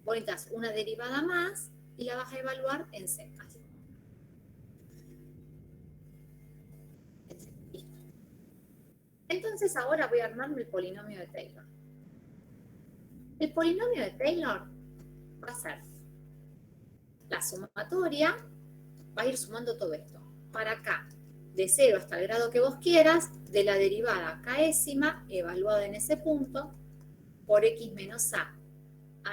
A: vos necesitas una derivada más y la vas a evaluar en C. Así. Listo. Entonces ahora voy a armarme el polinomio de Taylor. El polinomio de Taylor va a ser la sumatoria, va a ir sumando todo esto. Para acá, de 0 hasta el grado que vos quieras, de la derivada késima, evaluada en ese punto, por x menos a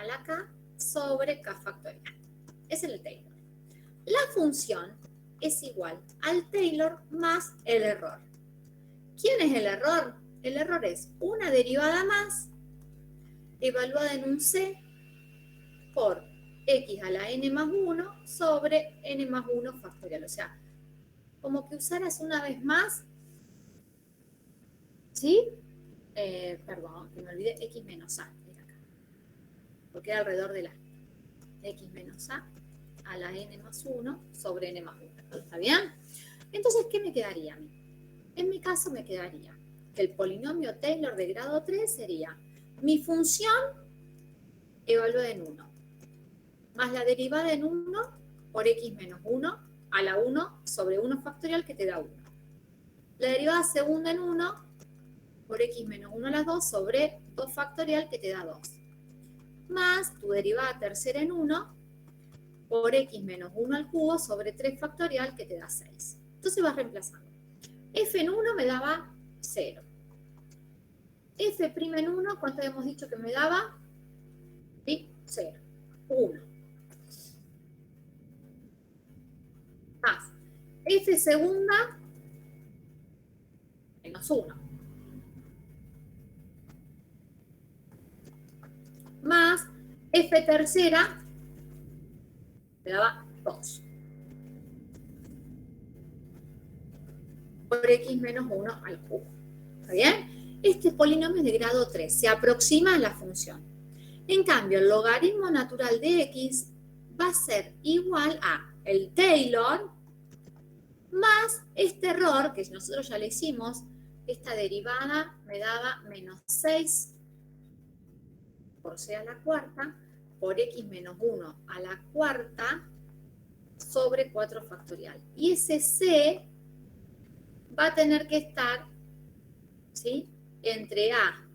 A: la k sobre k factorial. Ese es el Taylor. La función es igual al Taylor más el error. ¿Quién es el error? El error es una derivada más evaluada en un c por x a la n más 1 sobre n más 1 factorial. O sea, como que usaras una vez más, ¿sí? Perdón, que me olvidé, x menos a, era acá, porque era alrededor de la x menos a la n más 1 sobre n más 1. ¿Está bien? Entonces, ¿qué me quedaría a mí? En mi caso me quedaría que el polinomio Taylor de grado 3 sería mi función evaluada en 1, más la derivada en 1 por x menos 1 a la 1 sobre 1 factorial que te da 1. La derivada segunda en 1 por x menos 1 a la 2 sobre 2 factorial que te da 2. Más tu derivada tercera en 1 por x menos 1 al cubo sobre 3 factorial que te da 6. Entonces vas reemplazando. F en 1 me daba 0. F' en 1, ¿cuánto habíamos dicho que me daba? ¿Sí? 0. 1. Más. F segunda menos 1. Más F tercera me daba 2. Por x menos 1 al cubo. ¿Está bien? Este polinomio es de grado 3, se aproxima a la función. En cambio, el logaritmo natural de x va a ser igual a el Taylor más este error, que nosotros ya le hicimos, esta derivada me daba menos 6 por c a la cuarta por x menos 1 a la cuarta sobre 4 factorial. Y ese c va a tener que estar, ¿sí?, entre a,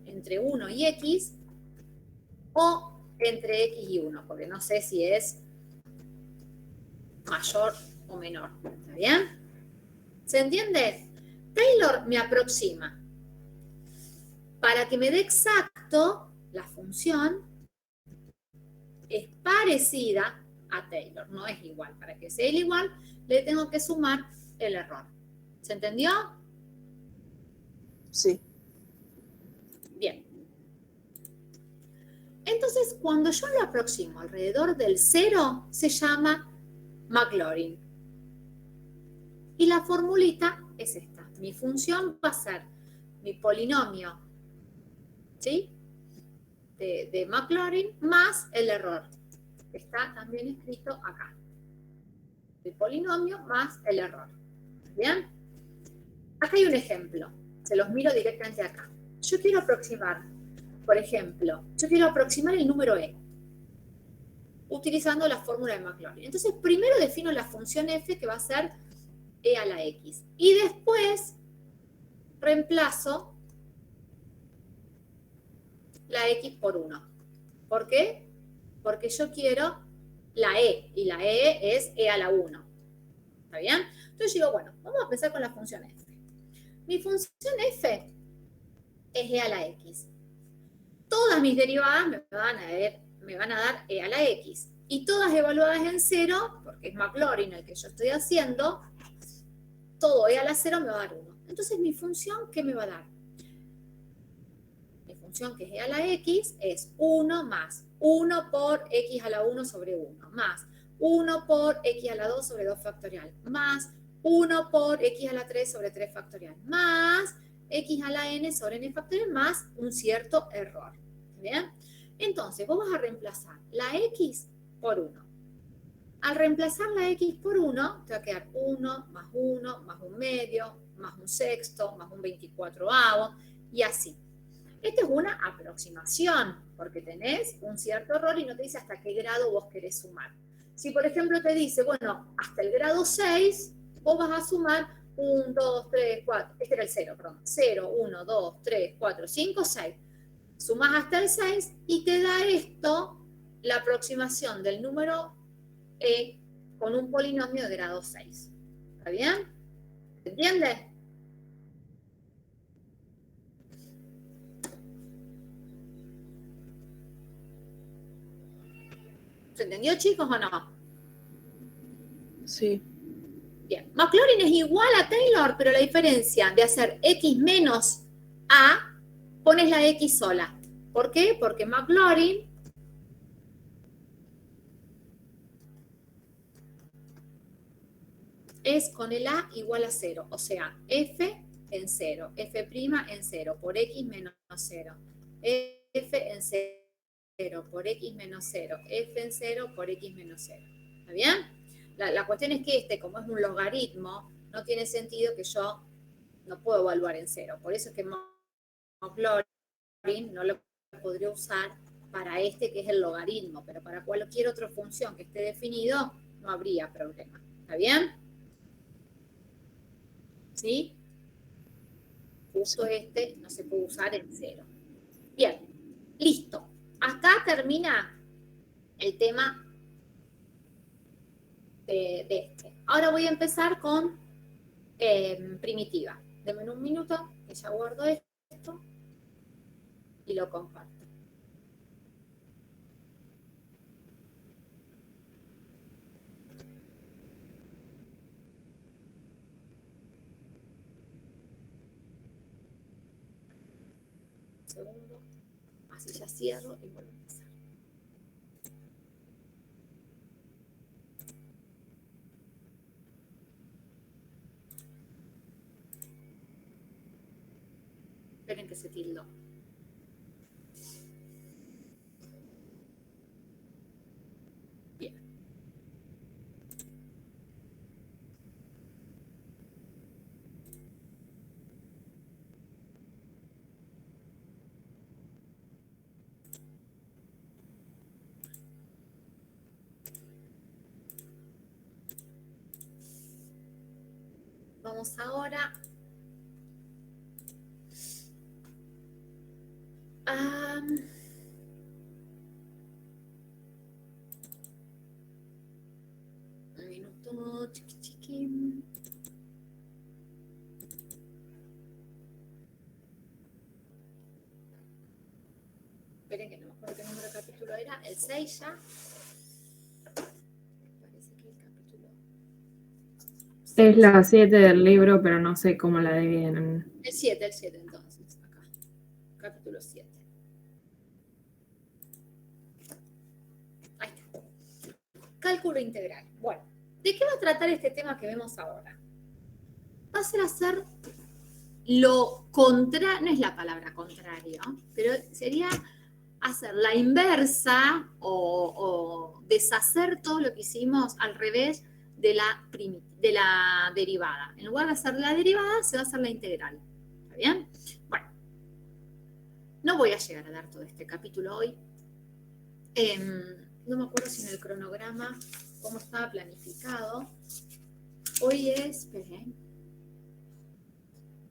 A: entre 1 y x, o entre x y 1, porque no sé si es mayor o menor. ¿Está bien? ¿Se entiende? Taylor me aproxima. Para que me dé exacto, la función es parecida a Taylor, no es igual. Para que sea igual, le tengo que sumar el error. ¿Se entendió?
C: Sí.
A: Bien. Entonces, cuando yo lo aproximo alrededor del 0, se llama Maclaurin. Y la formulita es esta. Mi función va a ser mi polinomio, ¿sí?, de Maclaurin más el error, que está también escrito acá. El polinomio más el error. ¿Bien? Acá hay un ejemplo. Se los miro directamente acá. Yo quiero aproximar, por ejemplo, yo quiero aproximar el número e, utilizando la fórmula de Maclaurin. Entonces, primero defino la función f, que va a ser e a la x. Y después reemplazo la x por 1. ¿Por qué? Porque yo quiero la e, y la e es e a la 1. ¿Está bien? Entonces digo, bueno, vamos a empezar con la función f. Mi función f es e a la x. Todas mis derivadas me van a dar e a la x. Y todas evaluadas en 0, porque es Maclaurin el que yo estoy haciendo, todo e a la 0 me va a dar 1. Entonces, mi función, ¿qué me va a dar? Mi función, que es e a la x, es 1 más 1 por x a la 1 sobre 1, más 1 por x a la 2 sobre 2 factorial, más 1 por x a la 3 sobre 3 factorial, más x a la n sobre n factorial, más un cierto error. ¿Bien? Entonces, vamos a reemplazar la x por 1. Al reemplazar la x por 1, te va a quedar 1 más 1 más un medio, más un sexto, más un 24avo, y así. Esta es una aproximación, porque tenés un cierto error y no te dice hasta qué grado vos querés sumar. Si, por ejemplo, te dice, bueno, hasta el grado 6, vos vas a sumar 1, 2, 3, 4, este era el 0, perdón, 0, 1, 2, 3, 4, 5, 6. Sumás hasta el 6 y te da esto la aproximación del número E con un polinomio de grado 6. ¿Está bien? ¿Se entiende? ¿Se entendió, chicos, o no?
C: Sí.
A: Bien. Maclaurin es igual a Taylor, pero la diferencia de hacer X menos A, pones la X sola. ¿Por qué? Porque Maclaurin es con el A igual a 0, o sea, F en 0, F' en 0, por X menos 0, F en 0, por X menos 0, F en 0, por X menos 0. ¿Está bien? La cuestión es que como es un logaritmo, no tiene sentido que yo no puedo evaluar en 0. Por eso es que Maclaurin no lo podría usar para que es el logaritmo, pero para cualquier otra función que esté definido, no habría problema. ¿Está bien? ¿Sí? Justo no se puede usar en 0. Bien, listo. Acá termina el tema de este. Ahora voy a empezar con primitiva. Denme un minuto, que ya guardo esto y lo comparto. Un segundo. Así ya cierro y vuelvo a empezar. Esperen que se tildó. Bien. Vamos ahora a... un minuto, chiqui, chiqui. Esperen que no me acuerdo qué número de capítulo era, el 6 ya. Parece que el capítulo...
E: Es la 7 del libro, pero no sé cómo la dividen.
A: El 7 entonces, acá. Capítulo 7. Ahí está. Cálculo integral. Bueno, ¿de qué va a tratar este tema que vemos ahora? Va a ser hacer lo contrario, no es la palabra contrario, pero sería hacer la inversa o deshacer todo lo que hicimos al revés de la derivada. En lugar de hacer la derivada, se va a hacer la integral. ¿Está bien? Bueno, no voy a llegar a dar todo este capítulo hoy. No me acuerdo si en el cronograma cómo estaba planificado. Hoy es, esperen,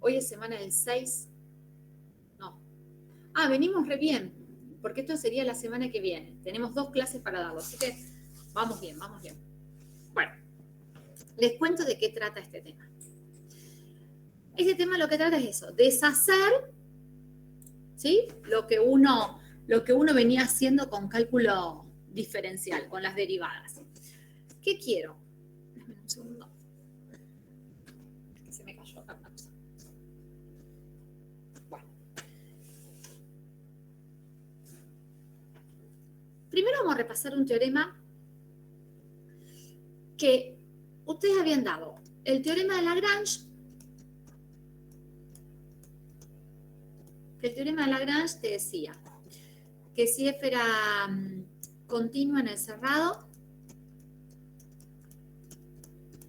A: hoy es semana del 6. No. Venimos re bien, porque esto sería la semana que viene. Tenemos 2 clases para darlo, así que vamos bien, vamos bien. Bueno, les cuento de qué trata este tema. Este tema lo que trata es eso, deshacer, ¿sí? Lo que uno venía haciendo con cálculo diferencial, con las derivadas. ¿Qué quiero? Déjame un segundo. Se me cayó acá una cosa. Bueno. Primero vamos a repasar un teorema que ustedes habían dado. El teorema de Lagrange. El teorema de Lagrange te decía que si f era continua en el cerrado,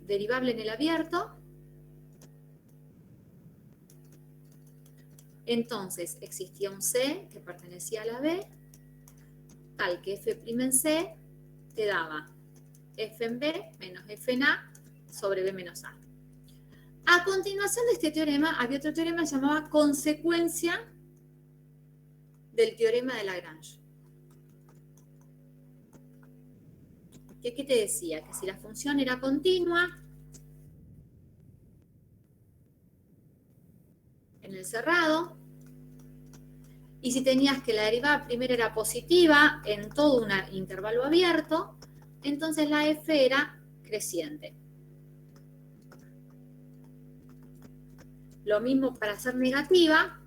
A: derivable en el abierto, entonces existía un C que pertenecía a la B, tal que f' en C te daba f en B menos f en A sobre B menos A. A continuación de este teorema había otro teorema que se llamaba consecuencia del teorema de Lagrange. ¿Qué te decía? Que si la función era continua, en el cerrado, y si tenías que la derivada primero era positiva en todo un intervalo abierto, entonces la f era creciente. Lo mismo para ser negativa.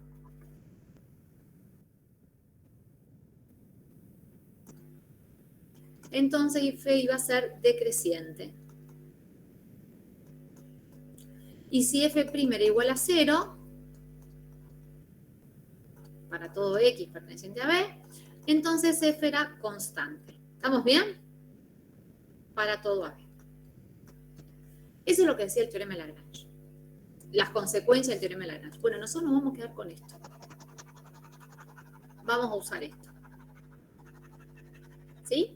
A: Entonces f iba a ser decreciente. Y si f' era igual a 0, para todo x perteneciente a b, entonces f era constante. ¿Estamos bien? Para todo a b. Eso es lo que decía el teorema de Lagrange. Las consecuencias del teorema de Lagrange. Bueno, nosotros nos vamos a quedar con esto. Vamos a usar esto. ¿Sí?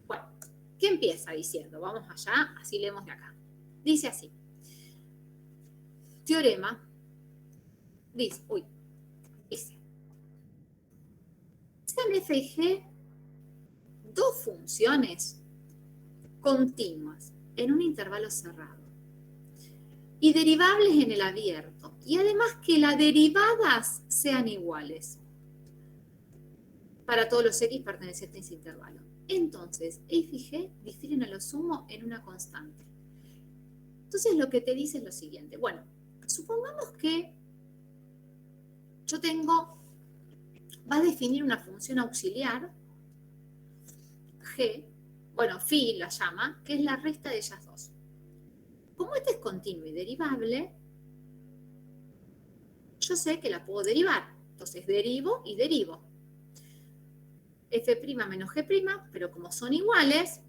A: Bueno, ¿qué empieza diciendo? Vamos allá, así leemos de acá. Dice así. Teorema. Dice, sean f y g dos funciones continuas en un intervalo cerrado y derivables en el abierto, y además que las derivadas sean iguales para todos los x pertenecientes a ese intervalo. Entonces, f y g difieren a lo sumo en una constante. Entonces, lo que te dice es lo siguiente. Bueno, supongamos que yo va a definir una función auxiliar, g, bueno, phi la llama, que es la resta de ellas dos. Como este es continuo y derivable, yo sé que la puedo derivar. Entonces derivo y derivo. F' menos G', pero como son iguales,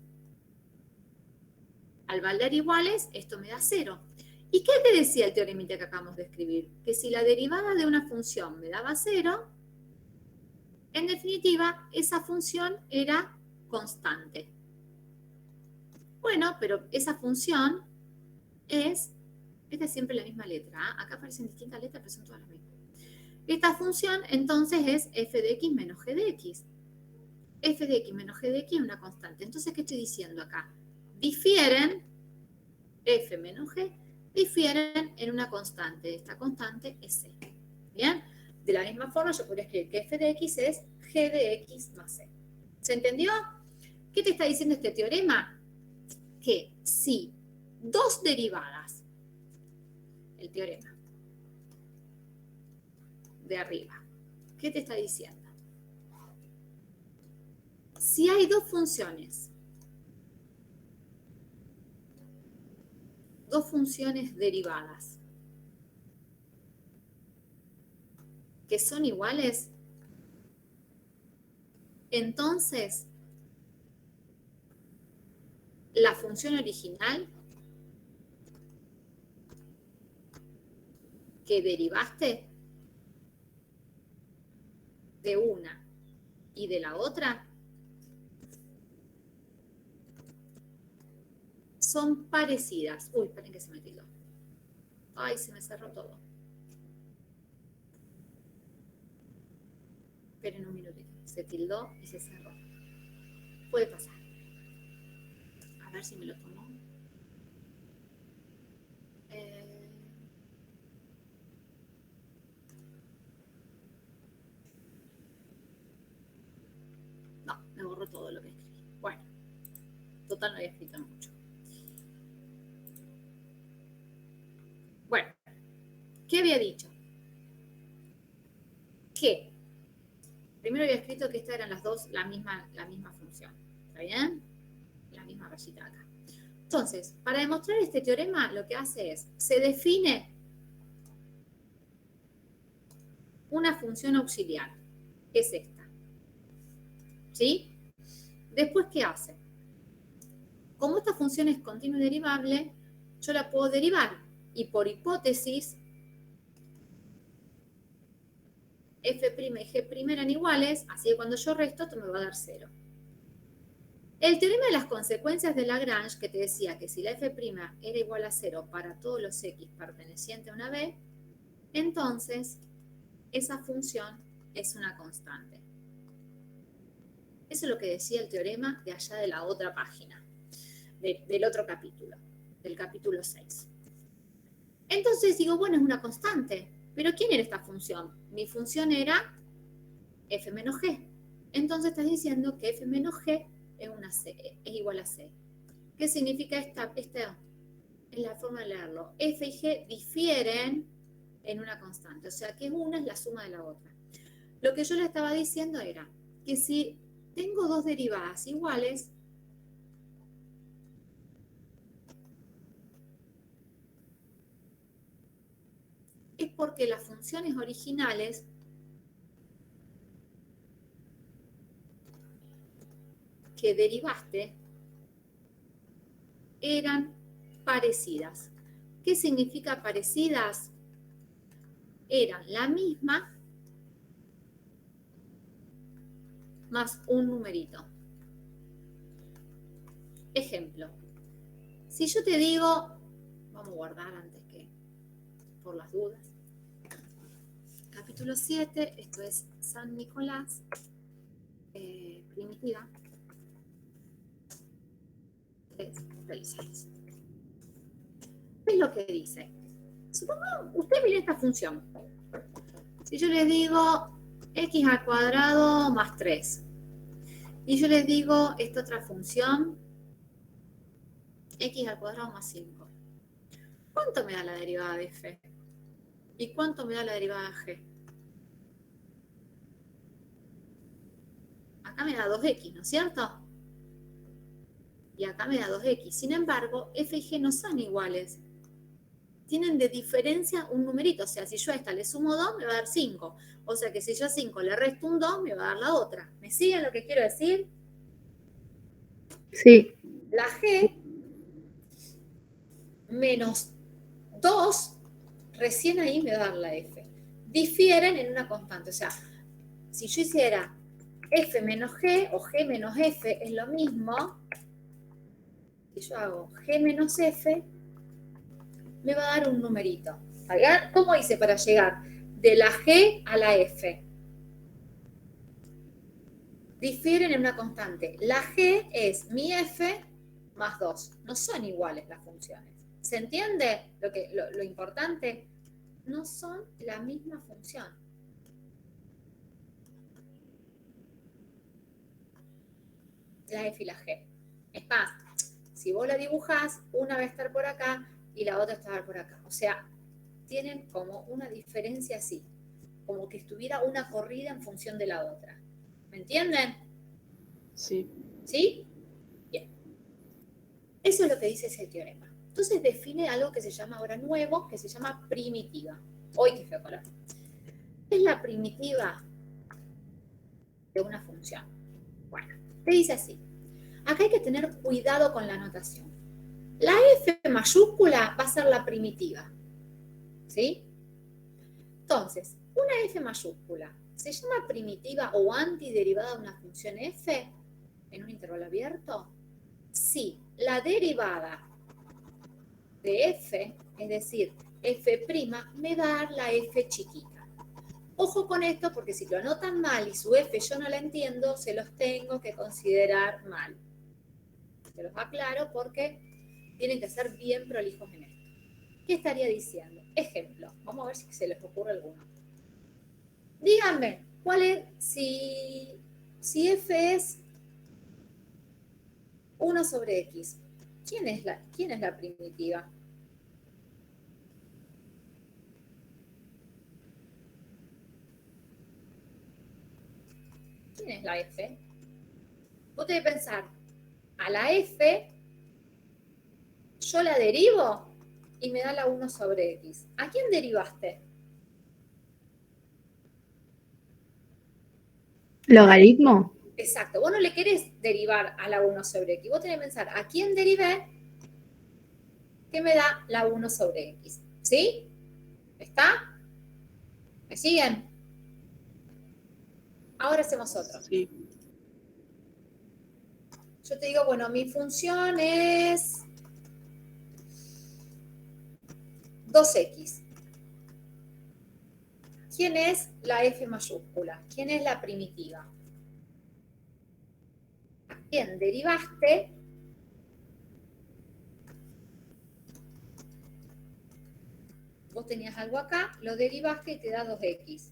A: al valer iguales, esto me da 0. ¿Y qué te decía el teoremita que acabamos de escribir? Que si la derivada de una función me daba 0, en definitiva, esa función era constante. Bueno, pero esa función esta es siempre la misma letra, ¿eh? Acá aparecen distintas letras, pero son todas las mismas. Esta función, entonces, es f de x menos g de x. F de x menos g de x es una constante. Entonces, ¿qué estoy diciendo acá? Difieren, f menos g, difieren en una constante. Esta constante es c. ¿Bien? De la misma forma, yo podría escribir que f de x es g de x más c. ¿Se entendió? ¿Qué te está diciendo este teorema? Que si dos derivadas, el teorema de arriba, ¿qué te está diciendo? Si hay dos funciones derivadas que son iguales, entonces la función original que derivaste de una y de la otra son parecidas. Uy, esperen que se me tildó. Ay, se me cerró todo. Esperen un minutito. Se tildó y se cerró. Puede pasar. A ver si me lo tomó. No, me borró todo lo que escribí. Bueno, total no había escrito mucho. Bueno, ¿qué había dicho? Que primero había escrito que estas eran las dos la misma función. ¿Está bien? La misma rayita acá. Entonces, para demostrar este teorema, lo que hace es, se define una función auxiliar, que es esta. ¿Sí? Después, ¿qué hace? Como esta función es continua y derivable, yo la puedo derivar. Y por hipótesis, f' y g' eran iguales, así que cuando yo resto, esto me va a dar 0. El teorema de las consecuencias de Lagrange, que te decía que si la f' era igual a 0 para todos los x pertenecientes a una b, entonces esa función es una constante. Eso es lo que decía el teorema de allá de la otra página, del otro capítulo, del capítulo 6. Entonces digo, bueno, es una constante, pero ¿quién era esta función? Mi función era f menos g. Entonces estás diciendo que f menos g es igual a c. ¿Qué significa esta? Es la forma de leerlo. F y g difieren en una constante, o sea que una es la suma de la otra. Lo que yo le estaba diciendo era que si tengo dos derivadas iguales, es porque las funciones originales que derivaste eran parecidas. ¿Qué significa parecidas? Eran la misma más un numerito. Ejemplo, si yo te digo, vamos a guardar antes que por las dudas, capítulo 7, esto es San Nicolás, primitiva, 3 del 6. ¿Qué es lo que dice? Supongamos, usted mire esta función. Si yo les digo x al cuadrado más 3, y yo les digo esta otra función, x al cuadrado más 5, ¿cuánto me da la derivada de f? ¿Y cuánto me da la derivada de g? Acá me da 2x, ¿no es cierto? Y acá me da 2x. Sin embargo, f y g no son iguales. Tienen de diferencia un numerito. O sea, si yo a esta le sumo 2, me va a dar 5. O sea que si yo a 5 le resto un 2, me va a dar la otra. ¿Me siguen lo que quiero decir?
E: Sí.
A: La g menos 2, recién ahí me va a dar la f. Difieren en una constante. O sea, si yo hiciera f menos g o g menos f es lo mismo, si yo hago g menos f, me va a dar un numerito. ¿Cómo hice para llegar de la g a la f? Difieren en una constante. La g es mi f más 2. No son iguales las funciones. ¿Se entiende lo importante? No son la misma función. La f y la g. Es más, si vos la dibujás, una va a estar por acá y la otra está por acá. O sea, tienen como una diferencia así, como que estuviera una corrida en función de la otra. ¿Me entienden?
C: Sí.
A: ¿Sí? Bien. Eso es lo que dice ese teorema. Entonces define algo que se llama ahora nuevo, que se llama primitiva. Hoy qué feo color. ¿Qué es la primitiva de una función? Bueno, te dice así. Acá hay que tener cuidado con la notación. La f mayúscula va a ser la primitiva. ¿Sí? Entonces, una f mayúscula se llama primitiva o antiderivada de una función f en un intervalo abierto si la derivada de f, es decir, f' me va a dar la f chiquita. Ojo con esto porque si lo anotan mal y su f yo no la entiendo, se los tengo que considerar mal. Se los aclaro porque tienen que ser bien prolijos en esto. ¿Qué estaría diciendo? Ejemplo, vamos a ver si se les ocurre alguno. Díganme, ¿cuál es, si f es 1 sobre x, ¿quién es la primitiva? ¿Quién es la f? Vos tenés que pensar, a la f yo la derivo y me da la 1 sobre x. ¿A quién derivaste?
E: ¿Logaritmo?
A: Exacto, vos no le querés derivar a la 1 sobre x. Vos tenés que pensar, ¿a quién derivé que me da la 1 sobre x? ¿Sí? ¿Está? ¿Me siguen? Ahora hacemos otro.
C: Sí.
A: Yo te digo, bueno, mi función es 2x. ¿Quién es la f mayúscula? ¿Quién es la primitiva? Bien, derivaste. Vos tenías algo acá, lo derivaste y te da 2x.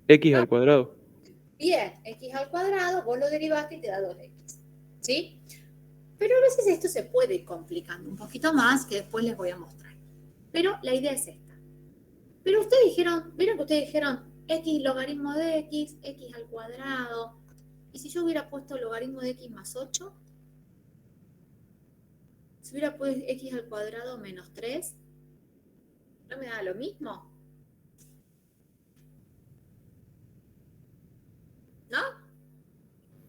F: X al cuadrado.
A: Bien, x al cuadrado, vos lo derivaste y te da 2x. ¿Sí? Pero a veces esto se puede ir complicando un poquito más, que después les voy a mostrar. Pero la idea es esta. Pero ustedes dijeron, ¿vieron que ustedes dijeron x logaritmo de x, x al cuadrado? ¿Y si yo hubiera puesto logaritmo de x más 8? Si hubiera puesto x al cuadrado menos 3, ¿no me da lo mismo? ¿No?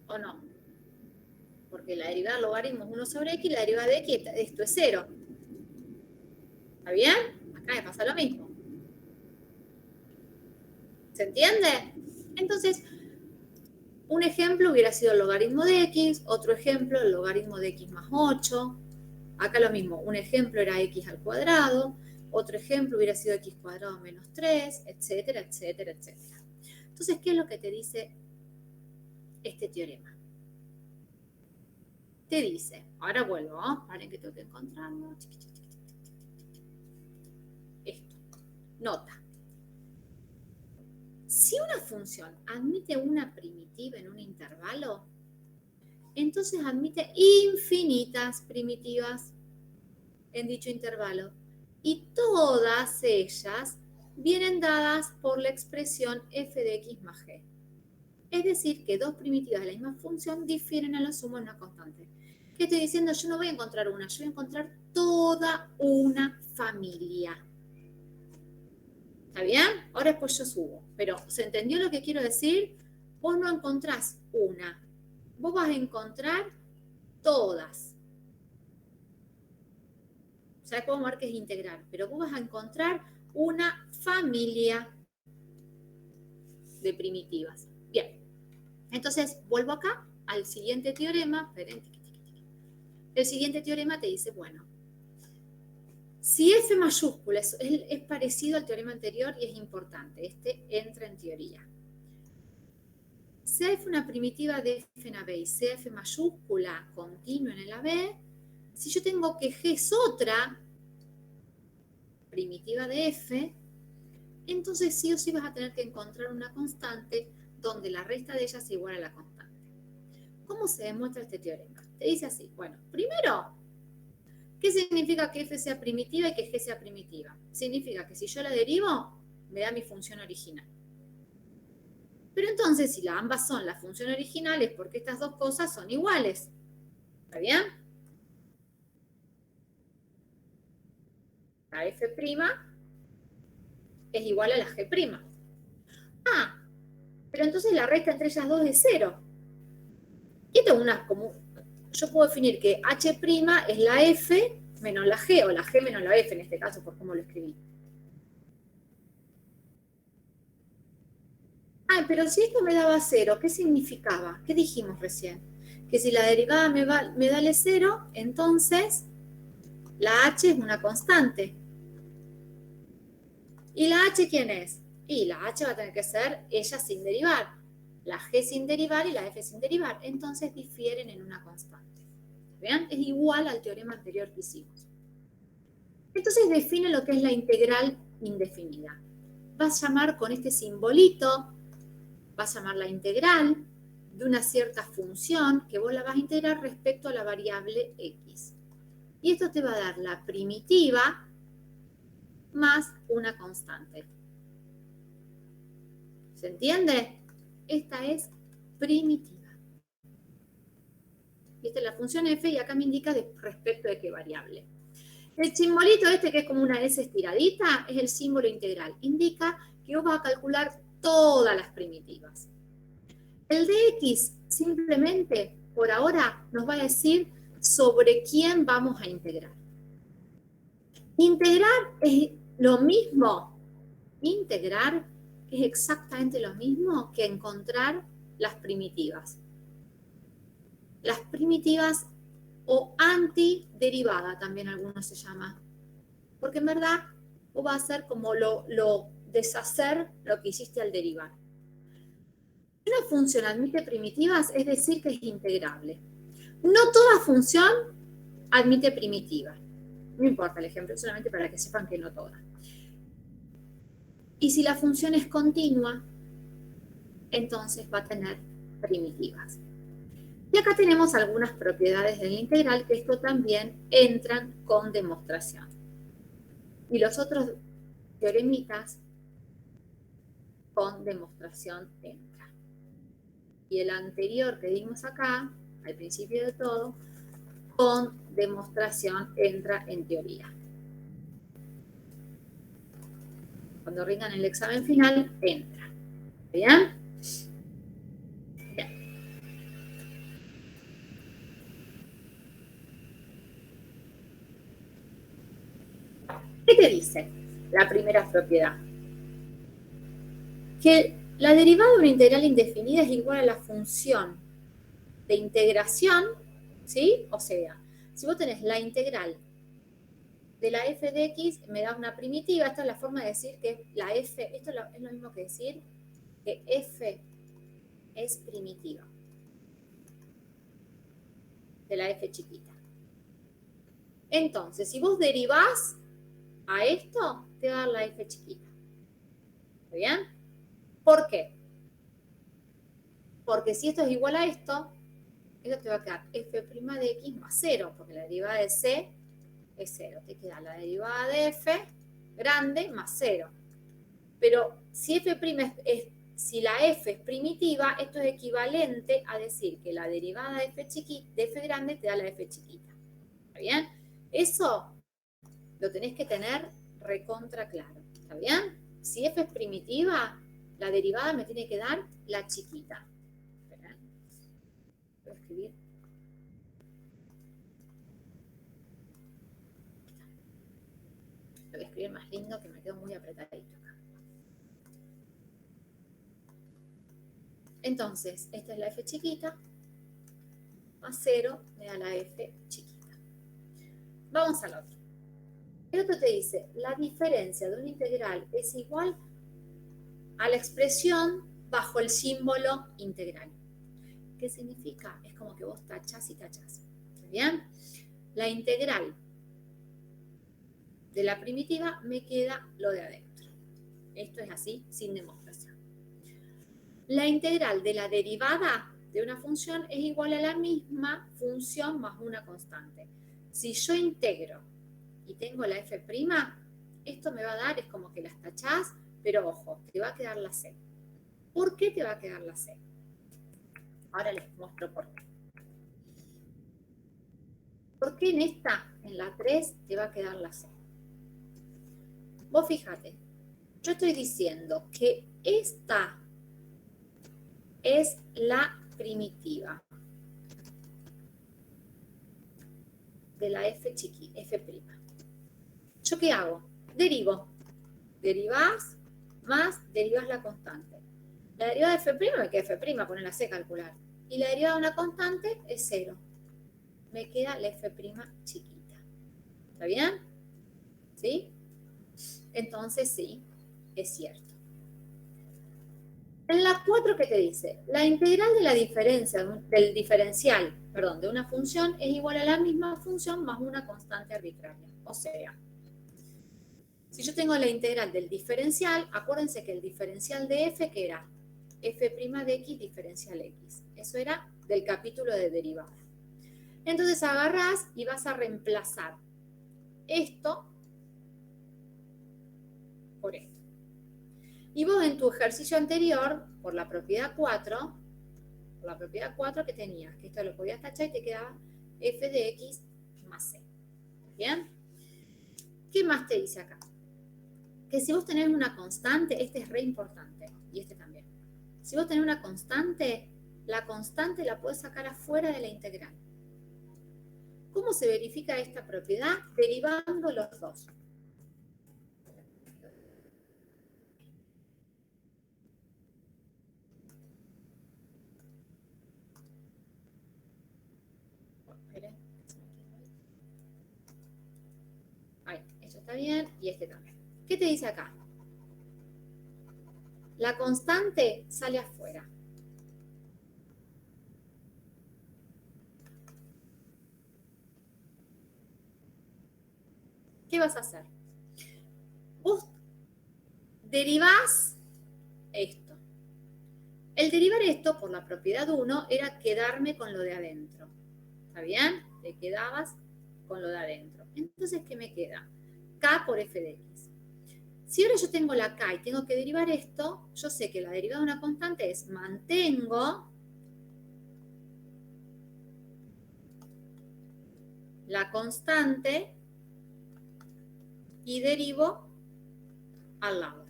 A: ¿O no? Porque la derivada del logaritmo es 1 sobre x, la derivada de x, esto es 0. ¿Está bien? Acá me pasa lo mismo. ¿Se entiende? Entonces, un ejemplo hubiera sido el logaritmo de x, otro ejemplo el logaritmo de x más 8. Acá lo mismo, un ejemplo era x al cuadrado, otro ejemplo hubiera sido x cuadrado menos 3, etcétera, etcétera, etcétera. Entonces, ¿qué es lo que te dice este teorema? Te dice, ahora vuelvo, ¿no? Paren que tengo que encontrarlo. Esto, nota. Si una función admite una primitiva en un intervalo, entonces admite infinitas primitivas en dicho intervalo. Y todas ellas vienen dadas por la expresión f de x más g. Es decir, que dos primitivas de la misma función difieren a lo sumo en una constante. ¿Qué estoy diciendo? Yo no voy a encontrar una, yo voy a encontrar toda una familia. ¿Está bien? Ahora después yo subo. Pero, ¿se entendió lo que quiero decir? Vos no encontrás una. Vos vas a encontrar todas. ¿Sabes cómo marques integral? Pero vos vas a encontrar una familia de primitivas. Bien. Entonces, vuelvo acá al siguiente teorema. Esperen. El siguiente teorema te dice, bueno, si f mayúscula es parecido al teorema anterior y es importante, este entra en teoría. Sea f una primitiva de f en AB y sea f mayúscula continua en el AB, si yo tengo que g es otra primitiva de f, entonces sí o sí vas a tener que encontrar una constante donde la resta de ellas es igual a la constante. ¿Cómo se demuestra este teorema? Te dice así, bueno, primero, ¿qué significa que f sea primitiva y que g sea primitiva? Significa que si yo la derivo, me da mi función original. Pero entonces, si ambas son la función original, es porque estas dos cosas son iguales. ¿Está bien? La f' es igual a la g'. Ah, pero entonces la resta entre ellas dos es 0. Y esto es yo puedo definir que h' es la f menos la g, o la g menos la f en este caso, por cómo lo escribí. Ah, pero si esto me daba 0, ¿qué significaba? ¿Qué dijimos recién? Que si la derivada me da 0, entonces la h es una constante. ¿Y la h quién es? Y la h va a tener que ser ella sin derivar, la g sin derivar y la f sin derivar. Entonces difieren en una constante. ¿Vean? Es igual al teorema anterior que hicimos. Entonces define lo que es la integral indefinida. Vas a llamar con este simbolito, vas a llamar la integral de una cierta función que vos la vas a integrar respecto a la variable x. Y esto te va a dar la primitiva más una constante. ¿Se entiende? Esta es primitiva. Y esta es la función f y acá me indica respecto de qué variable. El simbolito este que es como una S estiradita es el símbolo integral. Indica que vos vas a calcular todas las primitivas. El de x simplemente por ahora nos va a decir sobre quién vamos a integrar. Integrar es lo mismo. Integrar es exactamente lo mismo que encontrar las primitivas. Las primitivas o antiderivada, también algunos se llama. Porque en verdad vos vas a hacer como deshacer lo que hiciste al derivar. Si una función admite primitivas, es decir que es integrable. No toda función admite primitiva. No importa el ejemplo, solamente para que sepan que no toda. Y si la función es continua, entonces va a tener primitivas. Y acá tenemos algunas propiedades del integral que esto también entran con demostración. Y los otros teoremitas con demostración entran. Y el anterior que dimos acá, al principio de todo, con demostración entra en teoría. Cuando rindan el examen final, entra. ¿Bien? Bien. ¿Qué te dice la primera propiedad? Que la derivada de una integral indefinida es igual a la función de integración, ¿sí? O sea, si vos tenés la integral de la f de x, me da una primitiva. Esta es la forma de decir que la f, esto es lo mismo que decir que f es primitiva de la f chiquita. Entonces, si vos derivás a esto, te va a dar la f chiquita. ¿Está bien? ¿Por qué? Porque si esto es igual a esto te va a quedar f' de x más 0, porque la derivada de c es 0. Te queda la derivada de f grande más 0. Pero si si la f es primitiva, esto es equivalente a decir que la derivada de f grande te da la f chiquita. ¿Está bien? Eso lo tenés que tener recontra claro. ¿Está bien? Si f es primitiva, la derivada me tiene que dar la chiquita. Espera. Voy a escribir. Lo voy a escribir más lindo, que me quedo muy apretadito acá. Entonces, esta es la f chiquita, más 0 me da la f chiquita. Vamos al otro. El otro te dice, la diferencia de un integral es igual a la expresión bajo el símbolo integral. ¿Qué significa? Es como que vos tachás y tachás. ¿Está bien? La integral de la primitiva me queda lo de adentro. Esto es así, sin demostración. La integral de la derivada de una función es igual a la misma función más una constante. Si yo integro y tengo la f', esto me va a dar, es como que las tachás, pero ojo, te va a quedar la c. ¿Por qué te va a quedar la c? Ahora les muestro por qué. ¿Por qué en esta, en la 3, te va a quedar la c? Vos fíjate, yo estoy diciendo que esta es la primitiva de la f'. ¿Yo qué hago? Derivo. Derivás más derivás la constante. La derivada de f' me queda f', poner la c, calcular. Y la derivada de una constante es 0. Me queda la f' chiquita. ¿Está bien? ¿Sí? Entonces sí, es cierto. En la 4, ¿qué te dice? La integral de la diferencia, del diferencial, perdón, de una función es igual a la misma función más una constante arbitraria. O sea, si yo tengo la integral del diferencial, acuérdense que el diferencial de f, ¿qué era? f' de x diferencial x. Eso era del capítulo de derivada. Entonces agarrás y vas a reemplazar esto por esto. Y vos en tu ejercicio anterior, por la propiedad 4, que tenías, que esto lo podías tachar y te quedaba f de x más c. ¿Bien? ¿Qué más te dice acá? Que si vos tenés una constante, este es re importante, y este también. Si vos tenés una constante, la constante la podés sacar afuera de la integral. ¿Cómo se verifica esta propiedad? Derivando los dos. Ahí, esto está está bien y este también. ¿Qué te dice acá? La constante sale afuera. ¿Qué vas a hacer? Vos derivás esto. El derivar esto, por la propiedad 1, era quedarme con lo de adentro. ¿Está bien? Te quedabas con lo de adentro. Entonces, ¿qué me queda? K por f de x. Si ahora yo tengo la K y tengo que derivar esto, yo sé que la derivada de una constante es mantengo la constante y derivo al lado.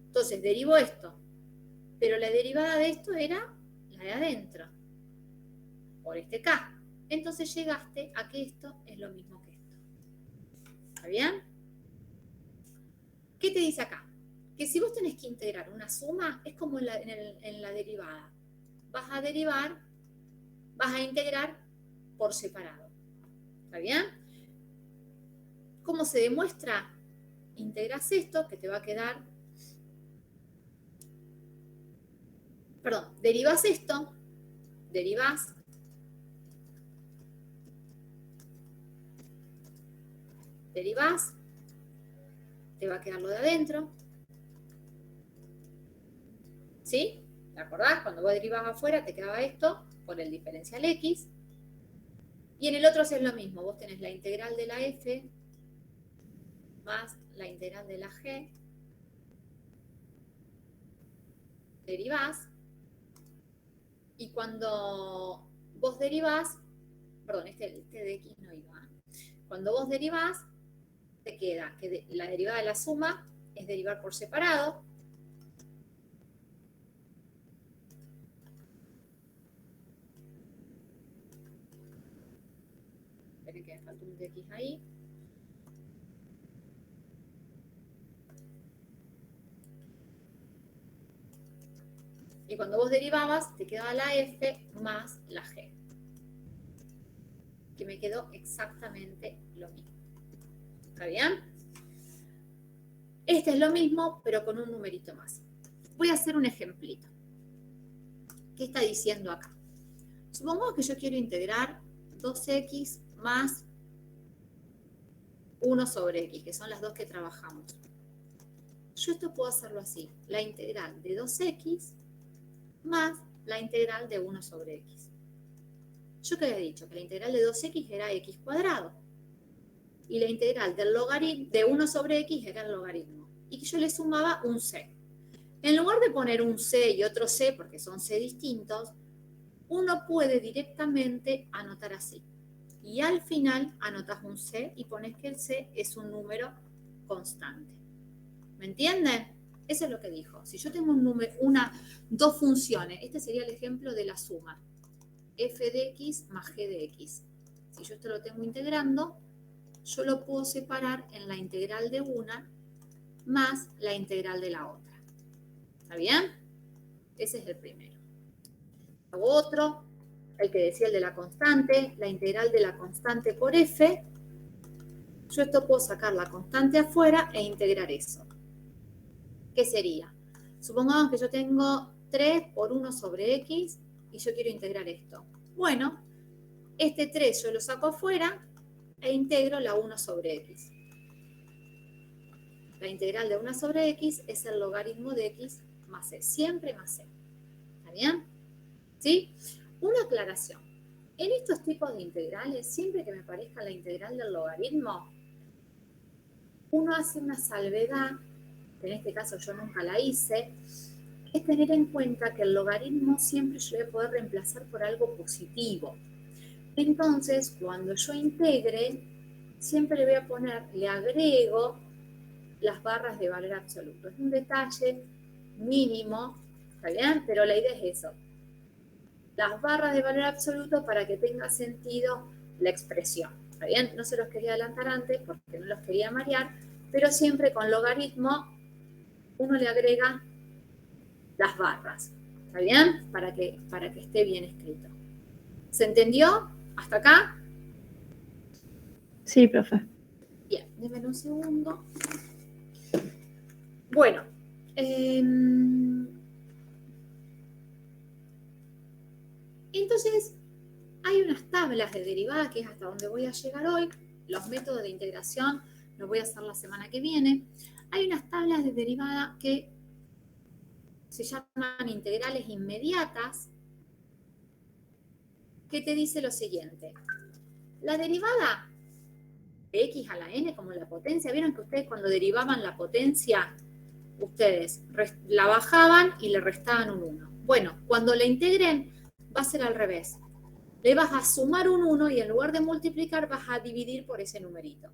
A: Entonces, derivo esto, pero la derivada de esto era la de adentro, por este K. Entonces llegaste a que esto es lo mismo que esto. ¿Está bien? ¿Qué te dice acá? Que si vos tenés que integrar una suma, es como en la derivada. Vas a derivar, vas a integrar por separado. ¿Está bien? ¿Cómo se demuestra? Integras esto, que te va a quedar... Perdón, derivas esto, derivas te va a quedar lo de adentro. ¿Sí? ¿Te acordás? Cuando vos derivabas afuera te quedaba esto por el diferencial x. Y en el otro es lo mismo. Vos tenés la integral de la f más la integral de la g. Derivás. Y cuando vos derivás, perdón, este de x no iba. Cuando vos derivás, te queda que la derivada de la suma es derivar por separado. Esperen que me falta un x ahí. Y cuando vos derivabas, te quedaba la f más la g. Que me quedó exactamente lo mismo. ¿Está bien? Este es lo mismo, pero con un numerito más. Voy a hacer un ejemplito. ¿Qué está diciendo acá? Supongamos que yo quiero integrar 2x más 1 sobre x, que son las dos que trabajamos. Yo esto puedo hacerlo así. La integral de 2x más la integral de 1 sobre x. Yo que había dicho que la integral de 2x era x cuadrado. Y la integral del logaritmo de 1 sobre x era el logaritmo. Y que yo le sumaba un c. En lugar de poner un c y otro c, porque son c distintos, uno puede directamente anotar así. Y al final anotas un c y pones que el c es un número constante. ¿Me entienden? Eso es lo que dijo. Si yo tengo dos funciones, este sería el ejemplo de la suma. F de x más g de x. Si yo esto lo tengo integrando, yo lo puedo separar en la integral de una más la integral de la otra. ¿Está bien? Ese es el primero. Hago otro, el que decía el de la constante, la integral de la constante por f. Yo esto puedo sacar la constante afuera e integrar eso. ¿Qué sería? Supongamos que yo tengo 3 por 1 sobre x y yo quiero integrar esto. Bueno, este 3 yo lo saco afuera e integro la 1 sobre x. La integral de 1 sobre x es el logaritmo de x más c, siempre más c. ¿Está bien? ¿Sí? Una aclaración. En estos tipos de integrales, siempre que me parezca la integral del logaritmo, uno hace una salvedad, que en este caso yo nunca la hice, es tener en cuenta que el logaritmo siempre yo voy a poder reemplazar por algo positivo. Entonces, cuando yo integre, siempre le voy a poner, le agrego las barras de valor absoluto. Es un detalle mínimo, ¿está bien? Pero la idea es eso. Las barras de valor absoluto para que tenga sentido la expresión. ¿Está bien? No se los quería adelantar antes porque no los quería marear, pero siempre con logaritmo uno le agrega las barras. ¿Está bien? Para que esté bien escrito. ¿Se entendió? ¿Hasta acá?
D: Sí, profe.
A: Bien, denme un segundo. Bueno, entonces hay unas tablas de derivada que es hasta donde voy a llegar hoy. Los métodos de integración los voy a hacer la semana que viene. Hay unas tablas de derivada que se llaman integrales inmediatas, que te dice lo siguiente. La derivada de x a la n como la potencia, ¿vieron que ustedes cuando derivaban la potencia, ustedes la bajaban y le restaban un 1? Bueno, cuando la integren va a ser al revés. Le vas a sumar un 1 y en lugar de multiplicar vas a dividir por ese numerito.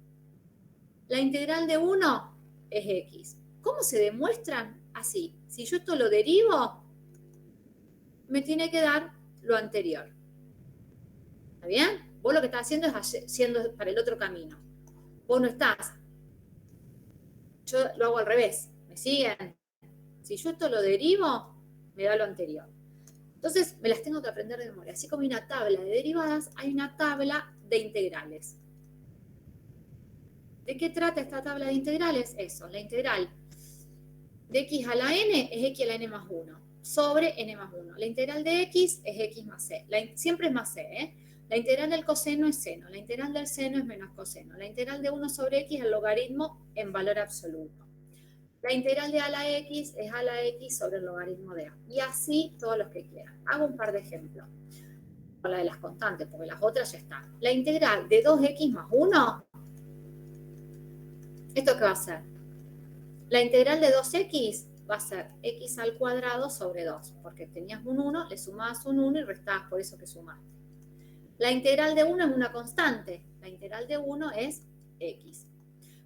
A: La integral de 1 es x. ¿Cómo se demuestran? Así. Si yo esto lo derivo, me tiene que dar lo anterior. ¿Está bien? Vos lo que estás haciendo es haciendo para el otro camino. Vos no estás. Yo lo hago al revés. ¿Me siguen? Si yo esto lo derivo, me da lo anterior. Entonces, me las tengo que aprender de memoria. Así como hay una tabla de derivadas, hay una tabla de integrales. ¿De qué trata esta tabla de integrales? Eso, la integral de x a la n es x a la n más 1, sobre n más 1. La integral de x es x más c. Siempre es más c, ¿eh? La integral del coseno es seno. La integral del seno es menos coseno. La integral de 1 sobre x es el logaritmo en valor absoluto. La integral de a la x es a la x sobre el logaritmo de a. Y así todos los que quieran. Hago un par de ejemplos. Con la de las constantes, porque las otras ya están. La integral de 2x más 1, ¿esto qué va a ser? La integral de 2x va a ser x al cuadrado sobre 2, porque tenías un 1, le sumabas un 1 y restabas por eso que sumaste. La integral de 1 es una constante. La integral de 1 es x.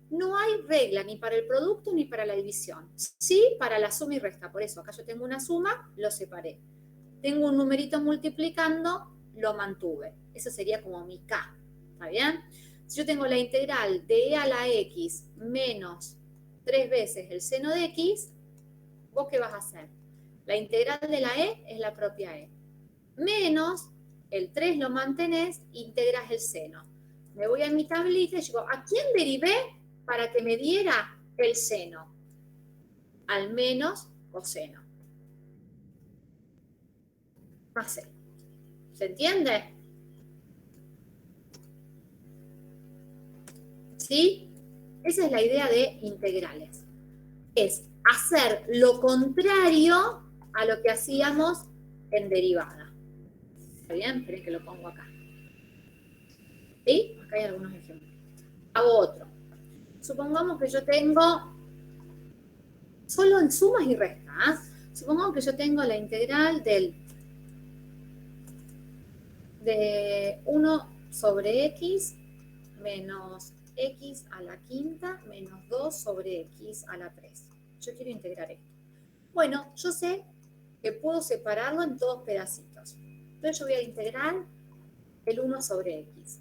A: No hay regla ni para el producto ni para la división. Sí para la suma y resta. Por eso acá yo tengo una suma, lo separé. Tengo un numerito multiplicando, lo mantuve. Eso sería como mi k. ¿Está bien? Si yo tengo la integral de e a la x menos 3 veces el seno de x, ¿vos qué vas a hacer? La integral de la e es la propia e. Menos el 3 lo mantenés, integras el seno. Me voy a mi tablita y digo, ¿a quién derivé para que me diera el seno? Al menos coseno. Más c. ¿Se entiende? ¿Sí? Esa es la idea de integrales. Es hacer lo contrario a lo que hacíamos en derivada. ¿Está bien? Esperen que lo pongo acá. ¿Sí? Acá hay algunos ejemplos. Hago otro. Supongamos que yo tengo, solo en sumas y restas, supongamos que yo tengo la integral de 1 sobre x menos x a la quinta menos 2 sobre x a la 3. Yo quiero integrar esto. Bueno, yo sé que puedo separarlo en todos pedacitos. Entonces yo voy a integrar el 1 sobre x.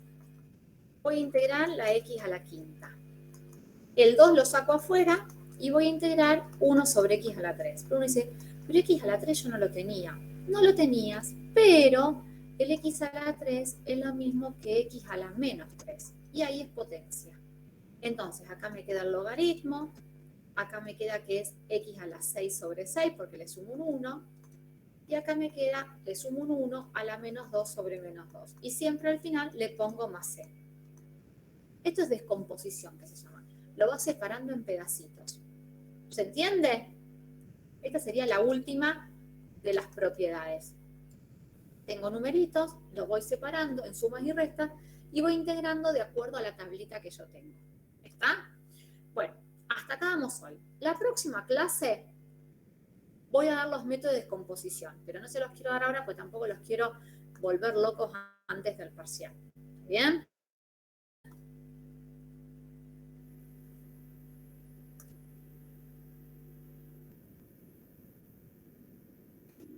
A: Voy a integrar la x a la quinta. El 2 lo saco afuera y voy a integrar 1 sobre x a la 3. Pero uno dice, pero x a la 3 yo no lo tenía. No lo tenías, pero el x a la 3 es lo mismo que x a la menos 3. Y ahí es potencia. Entonces, acá me queda el logaritmo. Acá me queda que es x a la 6 sobre 6 porque le sumo un 1. Y acá me queda, le sumo un 1 a la menos 2 sobre menos 2. Y siempre al final le pongo más c. Esto es descomposición, que se llama. Lo vas separando en pedacitos. ¿Se entiende? Esta sería la última de las propiedades. Tengo numeritos, los voy separando en sumas y restas y voy integrando de acuerdo a la tablita que yo tengo. ¿Está? Bueno, hasta acá vamos hoy. La próxima clase voy a dar los métodos de descomposición, pero no se los quiero dar ahora porque tampoco los quiero volver locos antes del parcial. ¿Bien?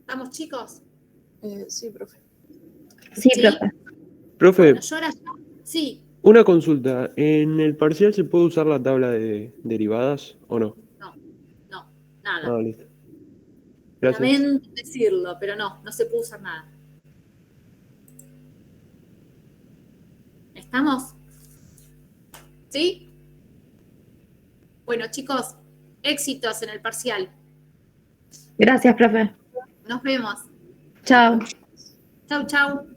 A: ¿Estamos, chicos?
C: Sí, profe.
B: Sí,
A: ¿Sí?
B: profe.
F: Profe,
A: Bueno, yo ahora... Sí,
F: una consulta. ¿En el parcial se puede usar la tabla de derivadas o no?
A: no, nada.
F: Ah, listo. Gracias.
A: Lamento decirlo, pero no se puede usar nada. ¿Estamos? ¿Sí? Bueno, chicos, éxitos en el parcial.
E: Gracias, profe.
A: Nos vemos.
E: Chao.
A: Chau, chau.